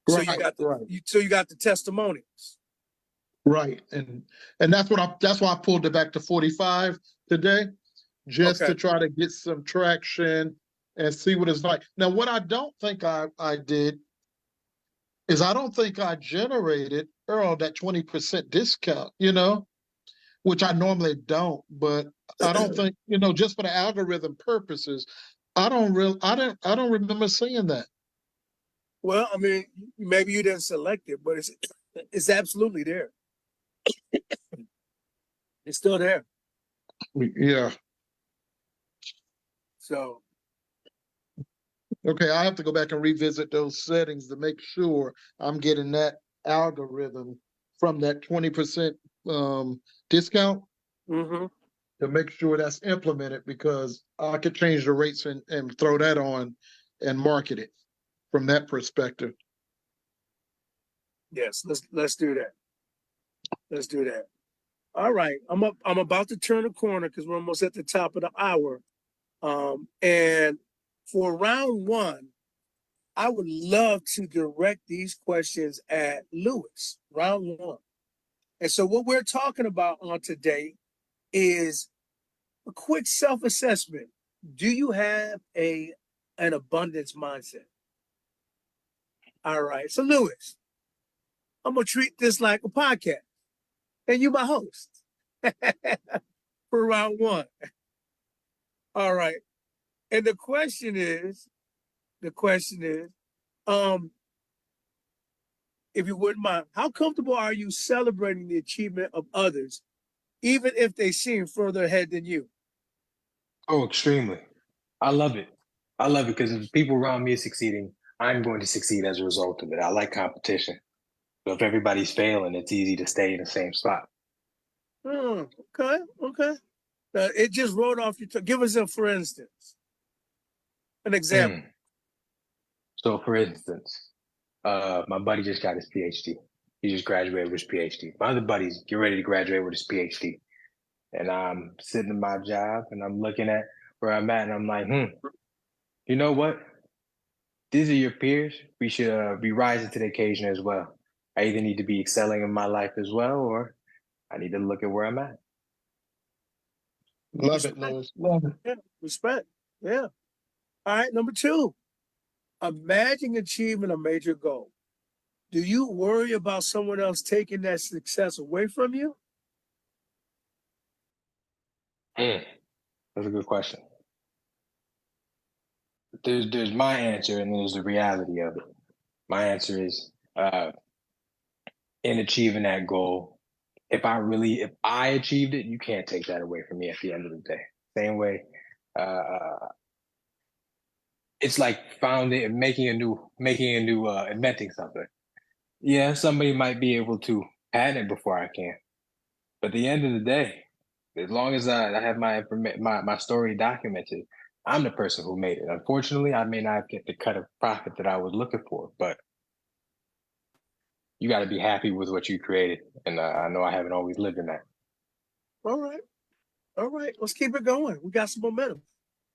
So you got the testimonials. Right. And that's why I pulled it back to 45 today, just Okay. to try to get some traction and see what it's like. Now, what I don't think I did is I don't think I generated, Earl, that 20% discount, which I normally don't, but I don't think, just for the algorithm purposes, I don't remember seeing that. Well, I mean, maybe you didn't select it, but it's absolutely there. It's still there. Yeah. So Okay, I have to go back and revisit those settings to make sure I'm getting that algorithm from that 20% discount mm-hmm. to make sure that's implemented, because I could change the rates and throw that on and market it from that perspective. Yes, let's do that. Let's do that. All right. I'm about to turn the corner because we're almost at the top of the hour. And for round one, I would love to direct these questions at Lewis, round one. And so what we're talking about on today is a quick self-assessment. Do you have an abundance mindset? All right. So Lewis, I'm gonna treat this like a podcast. and you my host for round one. All right. And the question is, um, if you wouldn't mind, how comfortable are you celebrating the achievement of others, even if they seem further ahead than you? Oh, extremely. I love it. I love it because if people around me are succeeding, I'm going to succeed as a result of it. I like competition. So if everybody's failing, it's easy to stay in the same spot. Okay, okay. It just wrote off your tongue. Give us for instance, an example. So for instance, my buddy just got his PhD. He just graduated with his PhD. My other buddies get ready to graduate with his PhD. And I'm sitting in my job and I'm looking at where I'm at and I'm like, you know what? These are your peers. We should be rising to the occasion as well. I either need to be excelling in my life as well, or I need to look at where I'm at. Love it, Louis. Love it. Yeah, respect. Yeah. All right, number two. Imagine achieving a major goal. Do you worry about someone else taking that success away from you? That's a good question. There's my answer and there's the reality of it. My answer is in achieving that goal, if I achieved it, you can't take that away from me at the end of the day. Same way, it's like inventing something. Yeah, somebody might be able to patent it before I can. But at the end of the day, as long as I have my story documented, I'm the person who made it. Unfortunately, I may not get the cut of profit that I was looking for, but you got to be happy with what you created. And I know I haven't always lived in that. All right. All right. Let's keep it going. We got some momentum.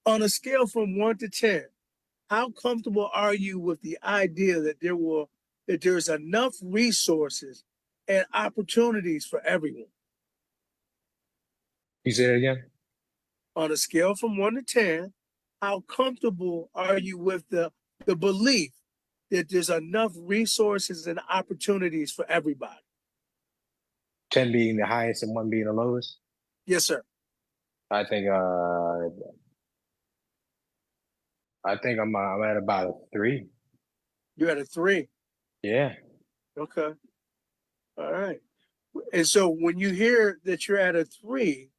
On a scale from 1 to 10, how comfortable are you with the idea that there's enough resources and opportunities for everyone? You say that again? On a scale from 1 to 10, how comfortable are you with the belief that there's enough resources and opportunities for everybody? 10 being the highest and 1 being the lowest. Yes, sir. I think I'm at about a 3. You're at a 3. Yeah. Okay. All right. And so when you hear that you're at a 3,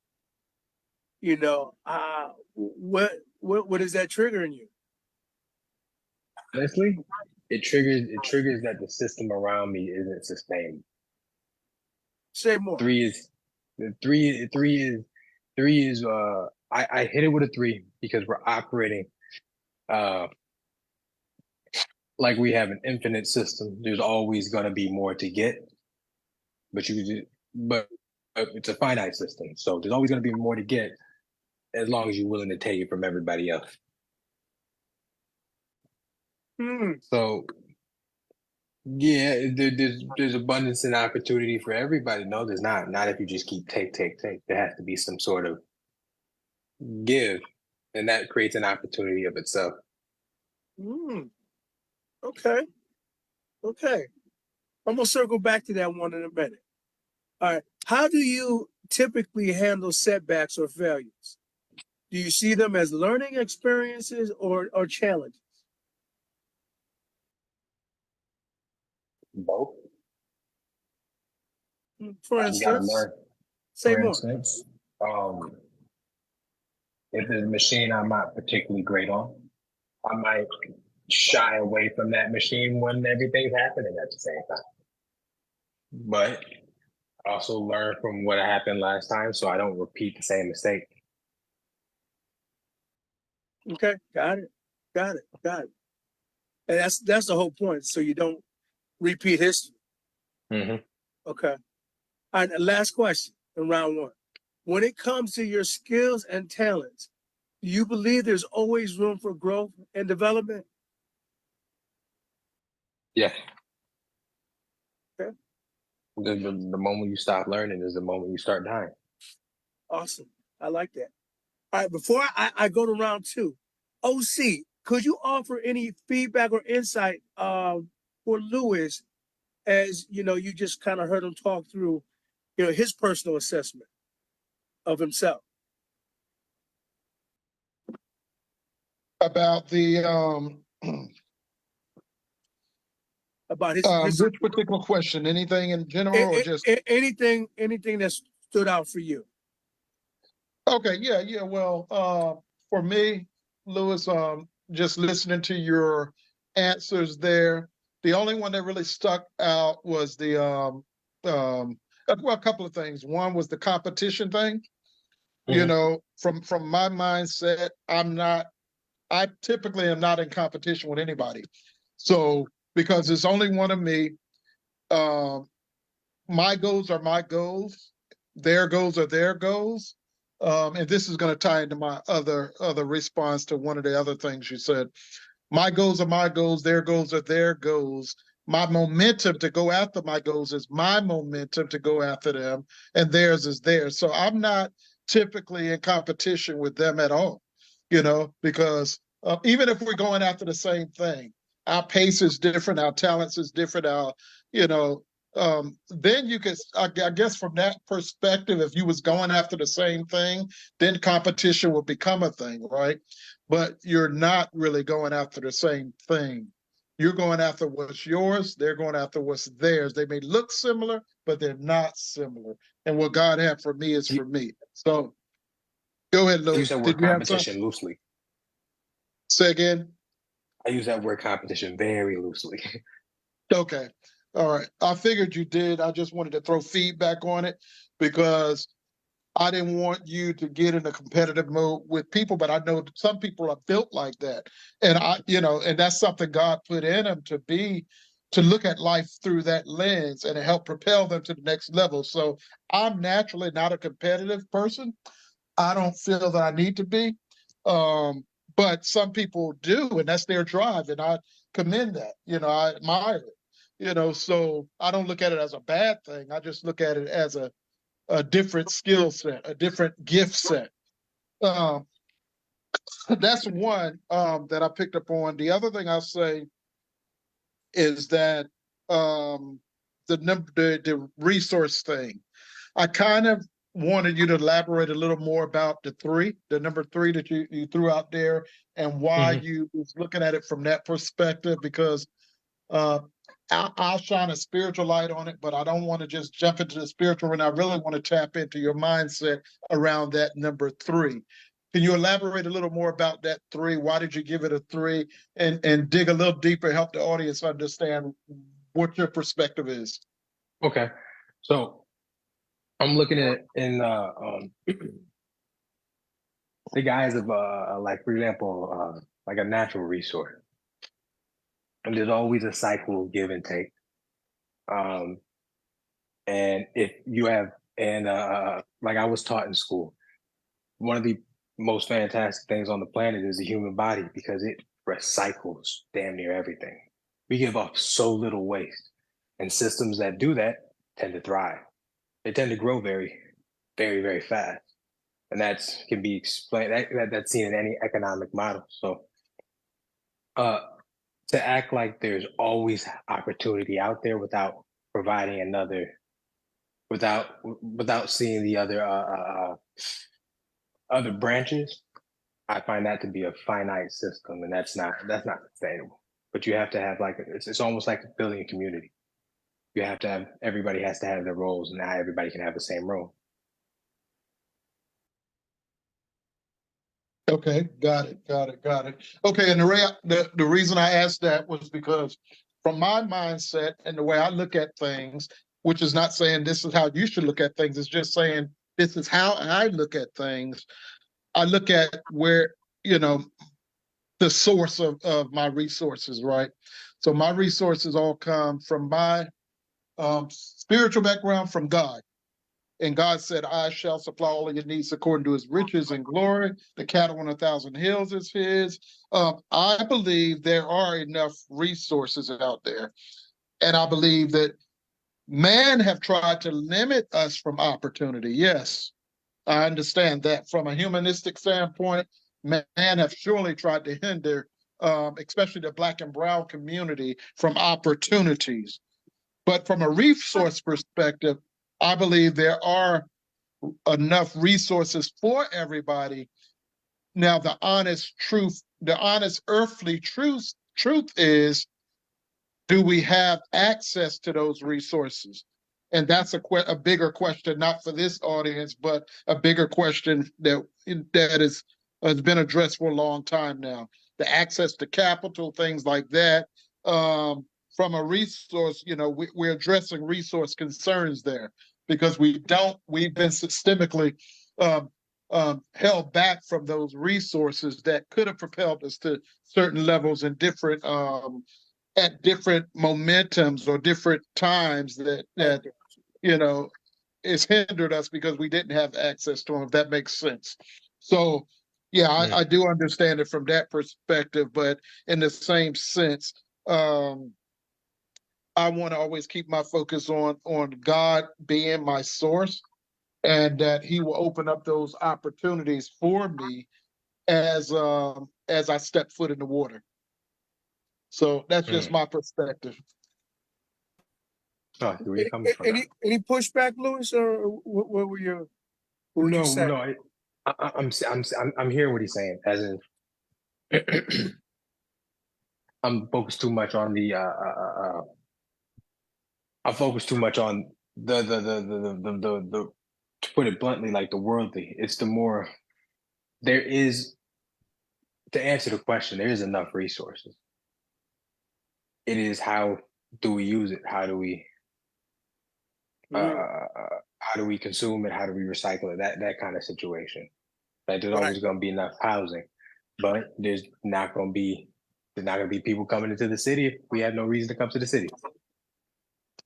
what is that triggering you? Honestly, it triggers that the system around me isn't sustainable. Say more. 3 is I hit it with a 3 because we're operating like we have an infinite system. There's always going to be more to get, but it's a finite system. So there's always going to be more to get as long as you're willing to take it from everybody else. So yeah, there's abundance and opportunity for everybody. No, there's not. Not if you just keep take. There has to be some sort of give, and that creates an opportunity of itself. Okay. Okay. I'm gonna circle back to that one in a minute. All right. How do you typically handle setbacks or failures? Do you see them as learning experiences or challenges? Both. For You gotta instance, learn. say For more. instance, if there's a machine I'm not particularly great on, I might shy away from that machine when everything's happening at the same time. But also learn from what happened last time so I don't repeat the same mistake. Okay, got it. And that's the whole point. So you don't repeat history. Mm-hmm. Okay. All right, last question in round one. When it comes to your skills and talents, do you believe there's always room for growth and development? Yeah. Okay. The moment you stop learning is the moment you start dying. Awesome. I like that. All right, before I go to round two, OC, could you offer any feedback or insight for Louis as you just kind of heard him talk through his personal assessment of himself. About the About his which particular question? Anything in general or just anything that stood out for you? okay, yeah. Well, for me, Lewis, just listening to your answers there, the only one that really stuck out was the well, a couple of things. One was the competition thing. You Mhm. know, from my mindset, I typically am not in competition with anybody. So because it's only one of me, um, my goals are my goals, their goals are their goals. And this is going to tie into my other response to one of the other things you said. My goals are my goals, their goals are their goals. My momentum to go after my goals is my momentum to go after them, and theirs is theirs. So I'm not typically in competition with them at all, because even if we're going after the same thing, our pace is different, our talents is different, you know, then you could, I guess from that perspective, if you was going after the same thing, then competition would become a thing, right? But you're not really going after the same thing. You're going after what's yours. They're going after what's theirs. They may look similar, but they're not similar. And what God had for me is for me. So go ahead, I use Louis. that word Did you have something? competition loosely. Say again. I use that word competition very loosely. Okay. All right. I figured you did. I just wanted to throw feedback on it because I didn't want you to get in a competitive mode with people, but I know that some people are built like that. And and that's something God put in them to look at life through that lens and to help propel them to the next level. So I'm naturally not a competitive person. I don't feel that I need to be. Um, but some people do, and that's their drive, and I commend that. I admire it. So I don't look at it as a bad thing. I just look at it as a different skill set, a different gift set. Um, that's one that I picked up on. The other thing I'll say is that the resource thing. I kind of wanted you to elaborate a little more about the number three that you threw out there, and why Mhm. you was looking at it from that perspective. Because uh, I'll shine a spiritual light on it, but I don't want to just jump into the spiritual, and I really want to tap into your mindset around that number three. Can you elaborate a little more about that three? Why did you give it a three? And dig a little deeper, help the audience understand what your perspective is. Okay. So I'm looking at in the guise of like for example, like a natural resource. And there's always a cycle of give and take. Um, and if you have and like I was taught in school, one of the most fantastic things on the planet is the human body because it recycles damn near everything. We give off so little waste. And systems that do that tend to thrive. They tend to grow very, very, very fast. And that's can be explained that's seen in any economic model. So uh to act like there's always opportunity out there without providing another without seeing the other branches, I find that to be a finite system, and that's not sustainable. But you have to have like it's almost like building a community. You have to have everybody has to have their roles, and not everybody can have the same role. Okay, got it. Okay, and the reason I asked that was because from my mindset and the way I look at things, which is not saying this is how you should look at things, it's just saying this is how I look at things. I look at where, the source of my resources, right? So my resources all come from my spiritual background from God. And God said, I shall supply all of your needs according to his riches and glory. The cattle on 1,000 hills is his. I believe there are enough resources out there. And I believe that man have tried to limit us from opportunity. Yes, I understand that from a humanistic standpoint, man have surely tried to hinder, especially the Black and brown community, from opportunities. But from a resource perspective, I believe there are enough resources for everybody. Now, the honest earthly truth is, do we have access to those resources? And that's a bigger question, not for this audience, but a bigger question that has been addressed for a long time now. The access to capital, things like that. From a resource, we're addressing resource concerns there because we've been systemically held back from those resources that could have propelled us to certain levels and at different momentums or different times that it's hindered us because we didn't have access to them, if that makes sense. So yeah, I do understand it from that perspective, but in the same sense, I want to always keep my focus on God being my source, and that He will open up those opportunities for me as I step foot in the water. So that's just my perspective. Oh, where you coming from? Any pushback, Lewis, or what were your? What would you say? No. I'm hearing what he's saying. As in, I'm focused too much on the. I focus too much on the to put it bluntly, like the worldly. It's the more there is, to answer the question, there is enough resources. It is how do we use it? How do we consume it? How do we recycle it? That kind of situation. Like there's always going to be enough housing, but there's not going to be people coming into the city if we have no reason to come to the city.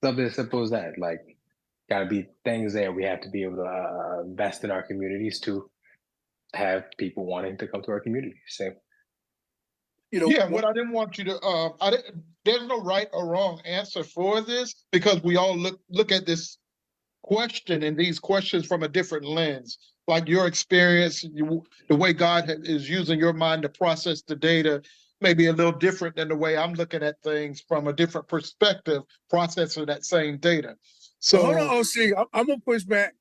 Something as simple as that. Like, got to be things there. We have to be able to invest in our communities to have people wanting to come to our community. So, what I didn't want you to, there's no right or wrong answer for this, because we all look at this question and these questions from a different lens. Like your experience, the way God is using your mind to process the data may be a little different than the way I'm looking at things from a different perspective, processing that same data. So hold on, OC. I'm gonna push back.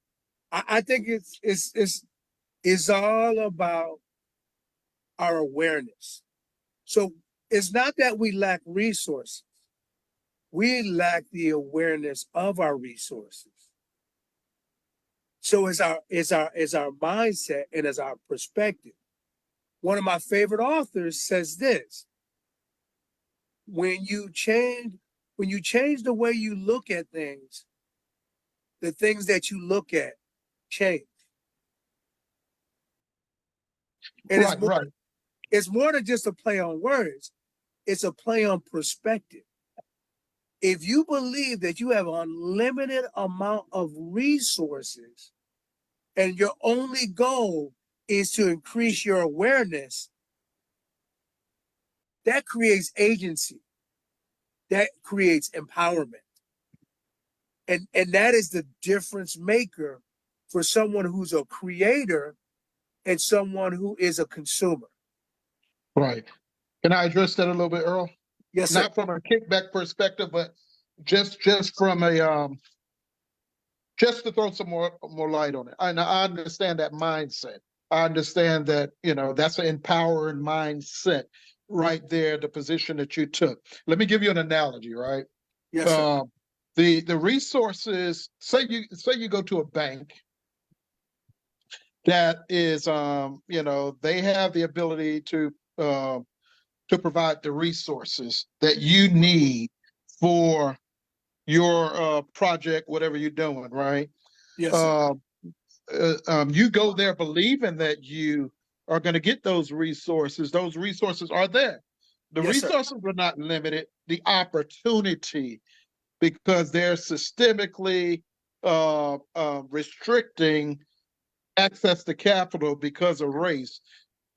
I think it's all about our awareness. So it's not that we lack resources. We lack the awareness of our resources. So it's our mindset and it's our perspective. One of my favorite authors says this: when you change the way you look at things, the things that you look at change. And it's more than just a play on words. It's a play on perspective. If you believe that you have an unlimited amount of resources and your only goal is to increase your awareness, that creates agency. That creates empowerment. And that is the difference maker for someone who's a creator and someone who is a consumer. Right. Can I address that a little bit, Earl? Yes, sir. Not from a kickback perspective, but just from a just to throw some more light on it. I understand that mindset. I understand that, that's an empowering mindset right there, the position that you took. Let me give you an analogy, right? Yes, sir. The resources, say you go to a bank that is, they have the ability to provide the resources that you need for your project, whatever you're doing, right? Yes, sir. You go there believing that you are going to get those resources. Those resources are there. The resources are not limited. The opportunity, because they're systemically restricting access to capital because of race.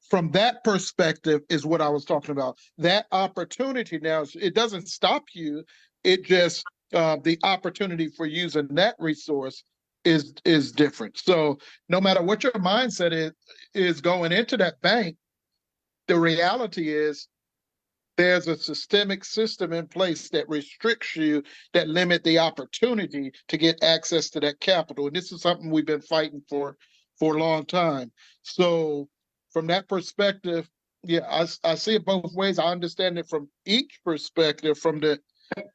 From that perspective is what I was talking about. That opportunity now, it doesn't stop you. It just, the opportunity for using that resource is different. So no matter what your mindset is going into that bank, the reality is there's a systemic system in place that restricts you, that limit the opportunity to get access to that capital. And this is something we've been fighting for a long time. So from that perspective, yeah, I see it both ways. I understand it from each perspective, from the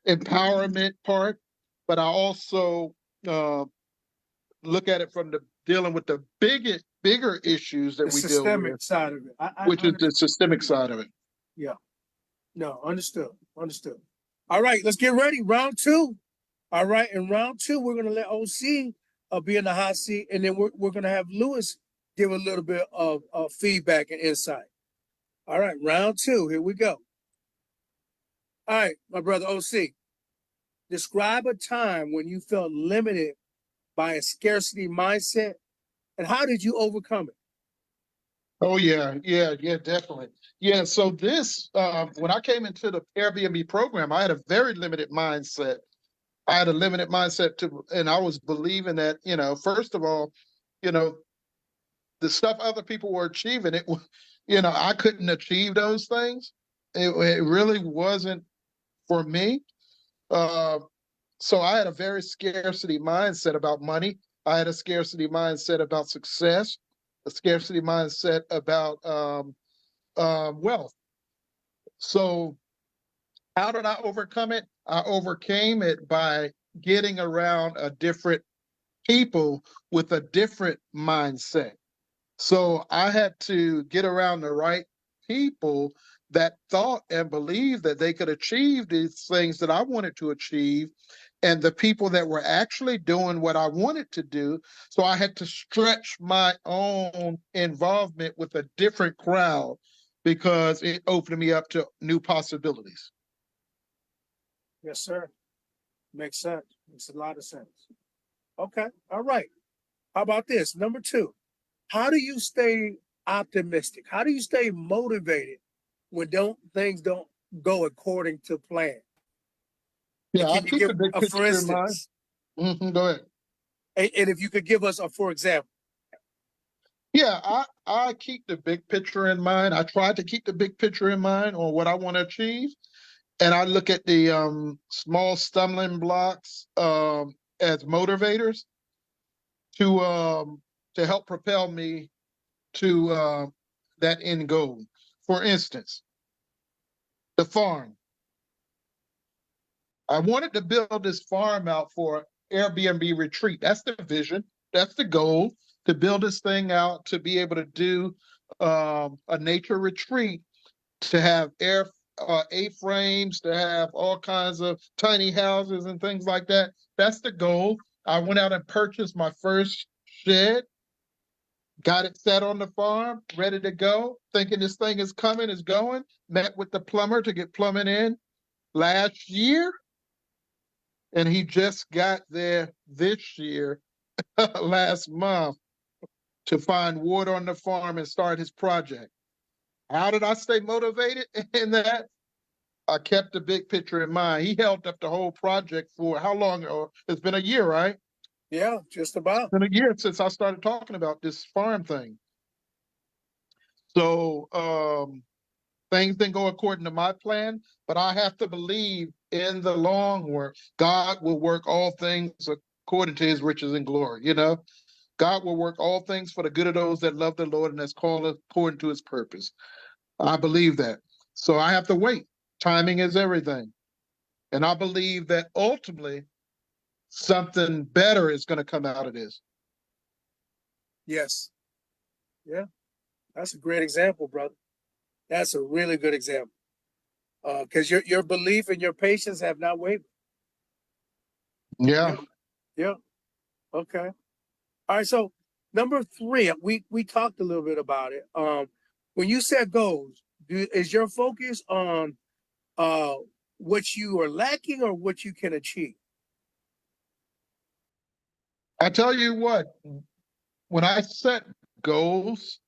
empowerment part, but I also look at it from the dealing with the bigger issues that The we deal systemic with, side of it. which is the systemic side of it. Yeah. No, understood. Understood. All right, let's get ready. Round two. All right, in round two, we're gonna let OC be in the hot seat, and then we're gonna have Lewis give a little bit of feedback and insight. All right, round two. Here we go. All right, my brother OC. Describe a time when you felt limited by a scarcity mindset, and how did you overcome it? Oh yeah, definitely. Yeah, so this when I came into the Airbnb program, I had a very limited mindset. I had a limited mindset and I was believing that, first of all, you know, the stuff other people were achieving, I couldn't achieve those things. It really wasn't for me. Uh, so I had a very scarcity mindset about money. I had a scarcity mindset about success, a scarcity mindset about wealth. So how did I overcome it? I overcame it by getting around a different people with a different mindset. So I had to get around the right people that thought and believed that they could achieve these things that I wanted to achieve, and the people that were actually doing what I wanted to do. So I had to stretch my own involvement with a different crowd because it opened me up to new possibilities. Yes, sir. Makes sense. Makes a lot of sense. Okay. All right. How about this? Number two. How do you stay optimistic? How do you stay motivated when things don't go according to plan? And Yeah, I can you keep give the big a for picture in mind. instance? Go ahead. And if you could give us a for example. Yeah, I keep the big picture in mind. I try to keep the big picture in mind on what I want to achieve. And I look at the small stumbling blocks as motivators to help propel me to that end goal. For instance, the farm. I wanted to build this farm out for Airbnb retreat. That's the vision. That's the goal, to build this thing out, to be able to do a nature retreat, to have A-frames, to have all kinds of tiny houses and things like that. That's the goal. I went out and purchased my first shed, got it set on the farm, ready to go, thinking this thing is coming, is going. Met with the plumber to get plumbing in last year, and he just got there this year, last month, to find wood on the farm and start his project. How did I stay motivated in that? I kept the big picture in mind. He held up the whole project for how long? It's been a year, right? Yeah, just about. It's been a year since I started talking about this farm thing. So things didn't go according to my plan, but I have to believe in the long run, God will work all things according to his riches and glory. God will work all things for the good of those that love the Lord and that's called according to his purpose. I believe that. So I have to wait. Timing is everything. And I believe that ultimately something better is going to come out of this. Yes. Yeah. That's a great example, brother. That's a really good example. Because your belief and your patience have not wavered. Yeah. Yeah. Okay. All right. So number three, we talked a little bit about it. When you set goals, is your focus on what you are lacking or what you can achieve? I tell you what, when I set goals,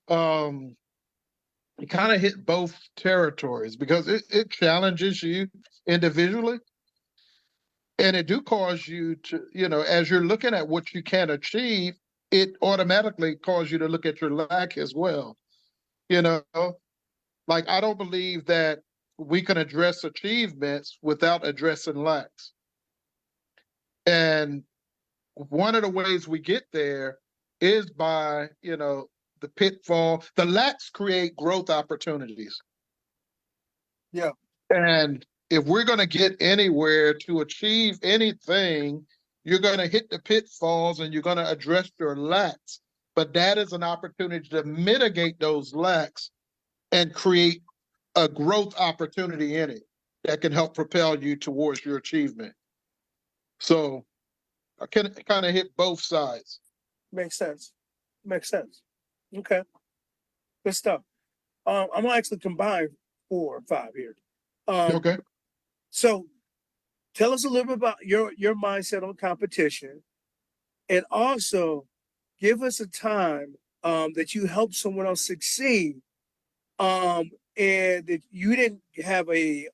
it kind of hit both territories because it challenges you individually. And it do cause you to, as you're looking at what you can achieve, it automatically causes you to look at your lack as well. You know, like I don't believe that we can address achievements without addressing lacks. And one of the ways we get there is by, the pitfall. The lacks create growth opportunities. Yeah. And if we're going to get anywhere to achieve anything, you're going to hit the pitfalls and you're going to address your lacks. But that is an opportunity to mitigate those lacks and create a growth opportunity in it that can help propel you towards your achievement. So I can kind of hit both sides. Makes sense. Makes sense. Okay. Good stuff. I'm gonna actually combine 4 or 5 here. Okay. So tell us a little bit about your mindset on competition, and also give us a time that you helped someone else succeed, and that you didn't have a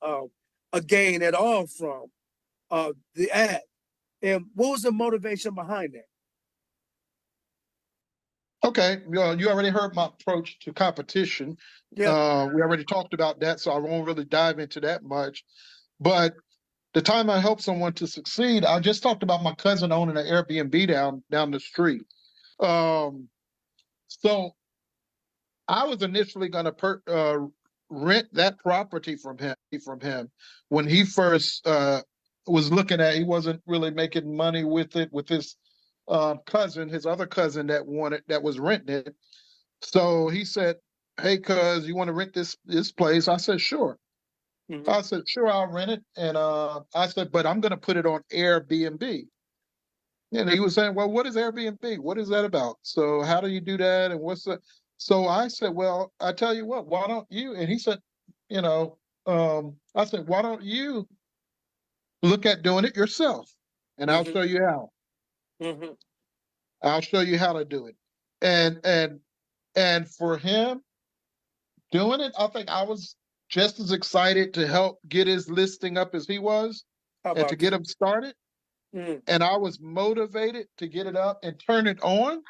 gain at all from the ad. And what was the motivation behind that? Okay. You already heard my approach to competition. Yeah. We already talked about that, so I won't really dive into that much. But the time I helped someone to succeed, I just talked about my cousin owning an Airbnb down the street. So I was initially going to rent that property from him when he first was looking at. He wasn't really making money with it with his cousin, his other cousin that was renting it. So he said, "Hey, cuz, you want to rent this place?" I said, "Sure." Mm-hmm. I said, "Sure, I'll rent it." And I said, "But I'm going to put it on Airbnb." And he was saying, "Well, what is Airbnb? What is that about? So how do you do that? And what's the?" So I said, "Well, I tell you what, why don't you?" And he said, I said, "Why don't you look at doing it yourself? And I'll Mm-hmm. show you how. Mm-hmm. I'll show you how to do it." And for him doing it, I think I was just as excited to help get his listing up as he was, How and to about get that? him started. Mm. And I was motivated to get it up and turn it on.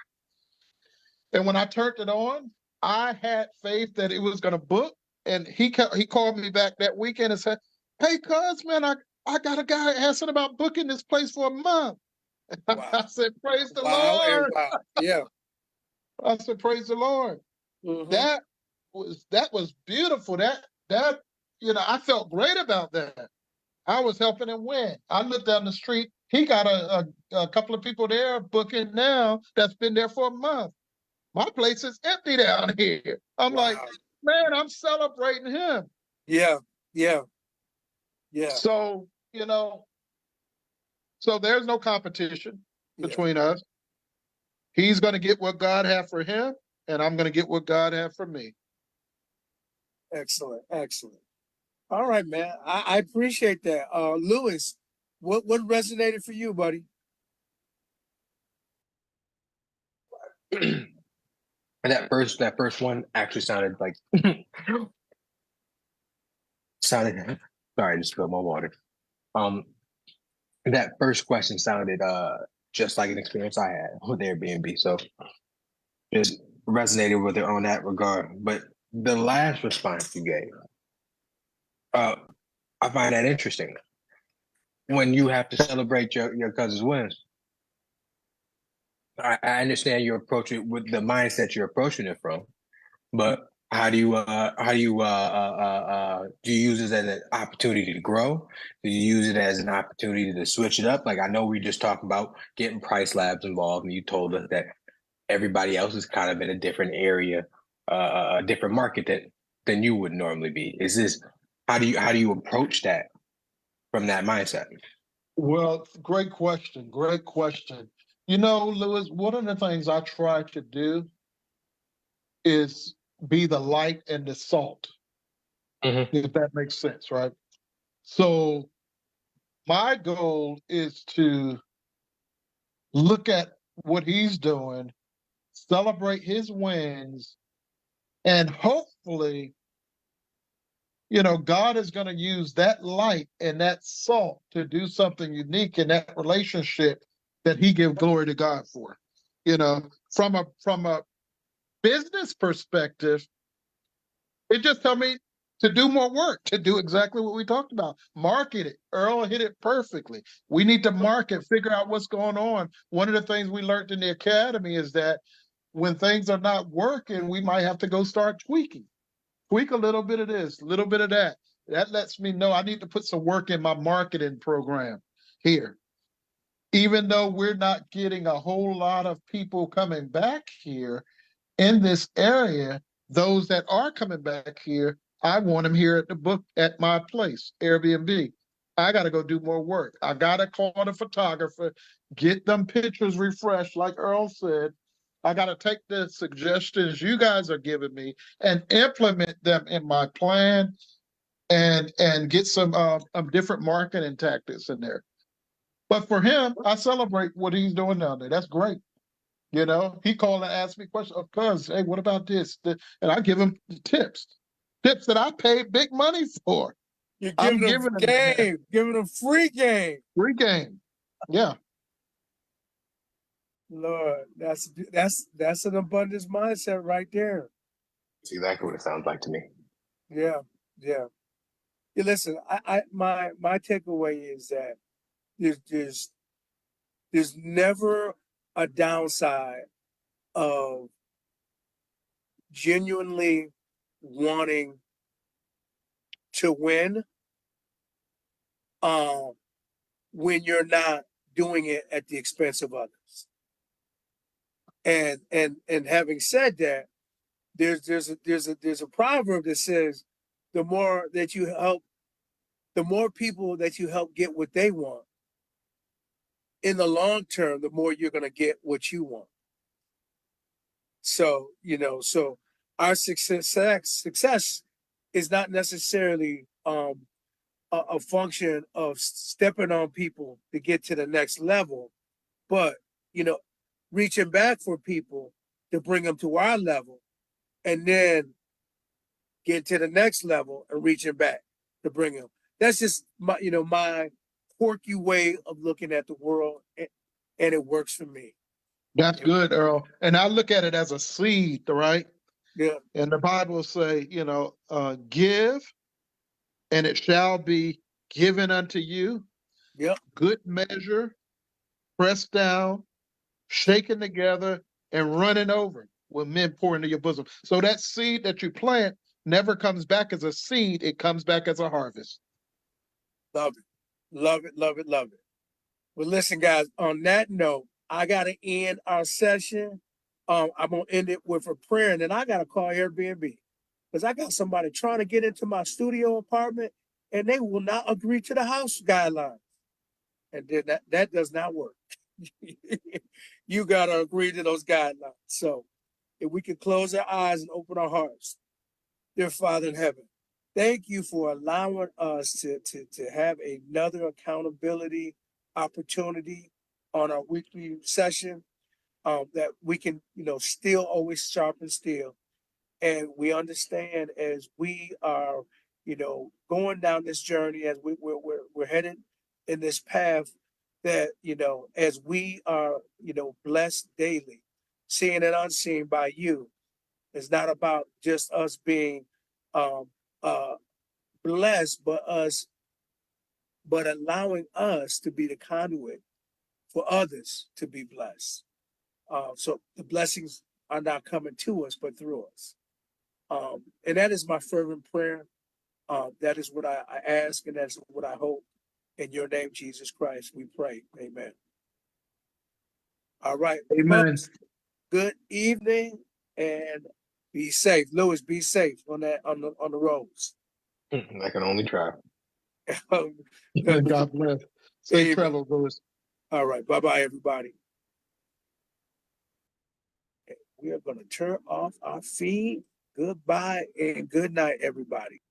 And when I turned it on, I had faith that it was going to book. And he called me back that weekend and said, "Hey, cuz, man, I got a guy asking about booking this place for a month." Wow. I said, "Praise the Wow and Lord." wow. Yeah. I said, "Praise the Lord." Mm-hmm. That was beautiful. That I felt great about that. I was helping him win. I looked down the street. He got a couple of people there booking now that's been there for a month. My place is empty down here. I'm like, Wow. man, I'm celebrating him. Yeah. Yeah. Yeah. So, so there's no competition Yeah. between us. He's going to get what God had for him, and I'm going to get what God had for me. Excellent. Excellent. All right, man. I appreciate that. Lewis, what resonated for you, buddy? That first one actually sounded like sounded. Sorry, I just spilled my water. That first question sounded just like an experience I had with Airbnb, so just resonated with it on that regard. But the last response you gave, I find that interesting. When you have to celebrate your cousin's wins, I understand you approach it with the mindset you're approaching it from, but do you use it as an opportunity to grow? Do you use it as an opportunity to switch it up? Like, I know we just talked about getting Price Labs involved, and you told us that everybody else is kind of in a different area, a different market than you would normally be. Is this how do you approach that from that mindset? Well, great question. Great question. Lewis, one of the things I try to do is be the light and the salt, if that makes sense, right? So my goal is to look at what he's doing, celebrate his wins, and hopefully, God is going to use that light and that salt to do something unique in that relationship that he give glory to God for. From a business perspective, it just to do more work, to do exactly what we talked about. Market it. Earl hit it perfectly. We need to market, figure out what's going on. One of the things we learned in the academy is that when things are not working, we might have to go start tweaking. Tweak a little bit of this, a little bit of that. That lets me know I need to put some work in my marketing program here. Even though we're not getting a whole lot of people coming back here in this area, those that are coming back here, I want them here at my place, Airbnb. I got to go do more work. I got to call the photographer, get them pictures refreshed, like Earl said. I got to take the suggestions you guys are giving me and implement them in my plan and get some different marketing tactics in there. But for him, I celebrate what he's doing down there. That's great. You know, he called and asked me questions. Of course, hey, what about this? And I give him tips that I paid big money for. You're I'm giving them giving them game, giving them free game. free game. Yeah. Lord, that's an abundance mindset right there. That's exactly what it sounds like to me. Yeah, yeah. Yeah, listen, my takeaway is that there's never a downside of genuinely wanting to win when you're not doing it at the expense of others. And having said that, there's a proverb that says the more people that you help get what they want, in the long term, the more you're going to get what you want. So, so our success is not necessarily a function of stepping on people to get to the next level, but, reaching back for people to bring them to our level, and then get to the next level and reaching back to bring them. That's just my quirky way of looking at the world, and it works for me. That's good, Earl. And I look at it as a seed, right? Yeah. And the Bible say, give and it shall be given unto you. Yep. Good measure, pressed down, shaken together, and running over will men pour into your bosom. So that seed that you plant never comes back as a seed, it comes back as a harvest. Love it. Love it. Love it. Love it. Well, listen, guys, on that note, I got to end our session. I'm going to end it with a prayer, and then I got to call Airbnb because I got somebody trying to get into my studio apartment, and they will not agree to the house guidelines. And then that does not work. You got to agree to those guidelines. So if we could close our eyes and open our hearts. Dear Father in heaven, thank you for allowing us to have another accountability opportunity on our weekly session, that we can, still always sharpen steel. And we understand as we are, going down this journey, as we're headed in this path, that, as we are, blessed daily, seen and unseen by you, it's not about just us being um, blessed, but allowing us to be the conduit for others to be blessed. So the blessings are not coming to us, but through us. And that is my fervent prayer. That is what I ask, and that's what I hope. In your name, Jesus Christ, we pray. Amen. All right. Amen. Folks, good evening and be safe. Lewis, be safe on the roads. I can only try. God bless. Safe travel, Lewis. All right. Bye-bye, everybody. We are going to turn off our feed. Goodbye and good night, everybody.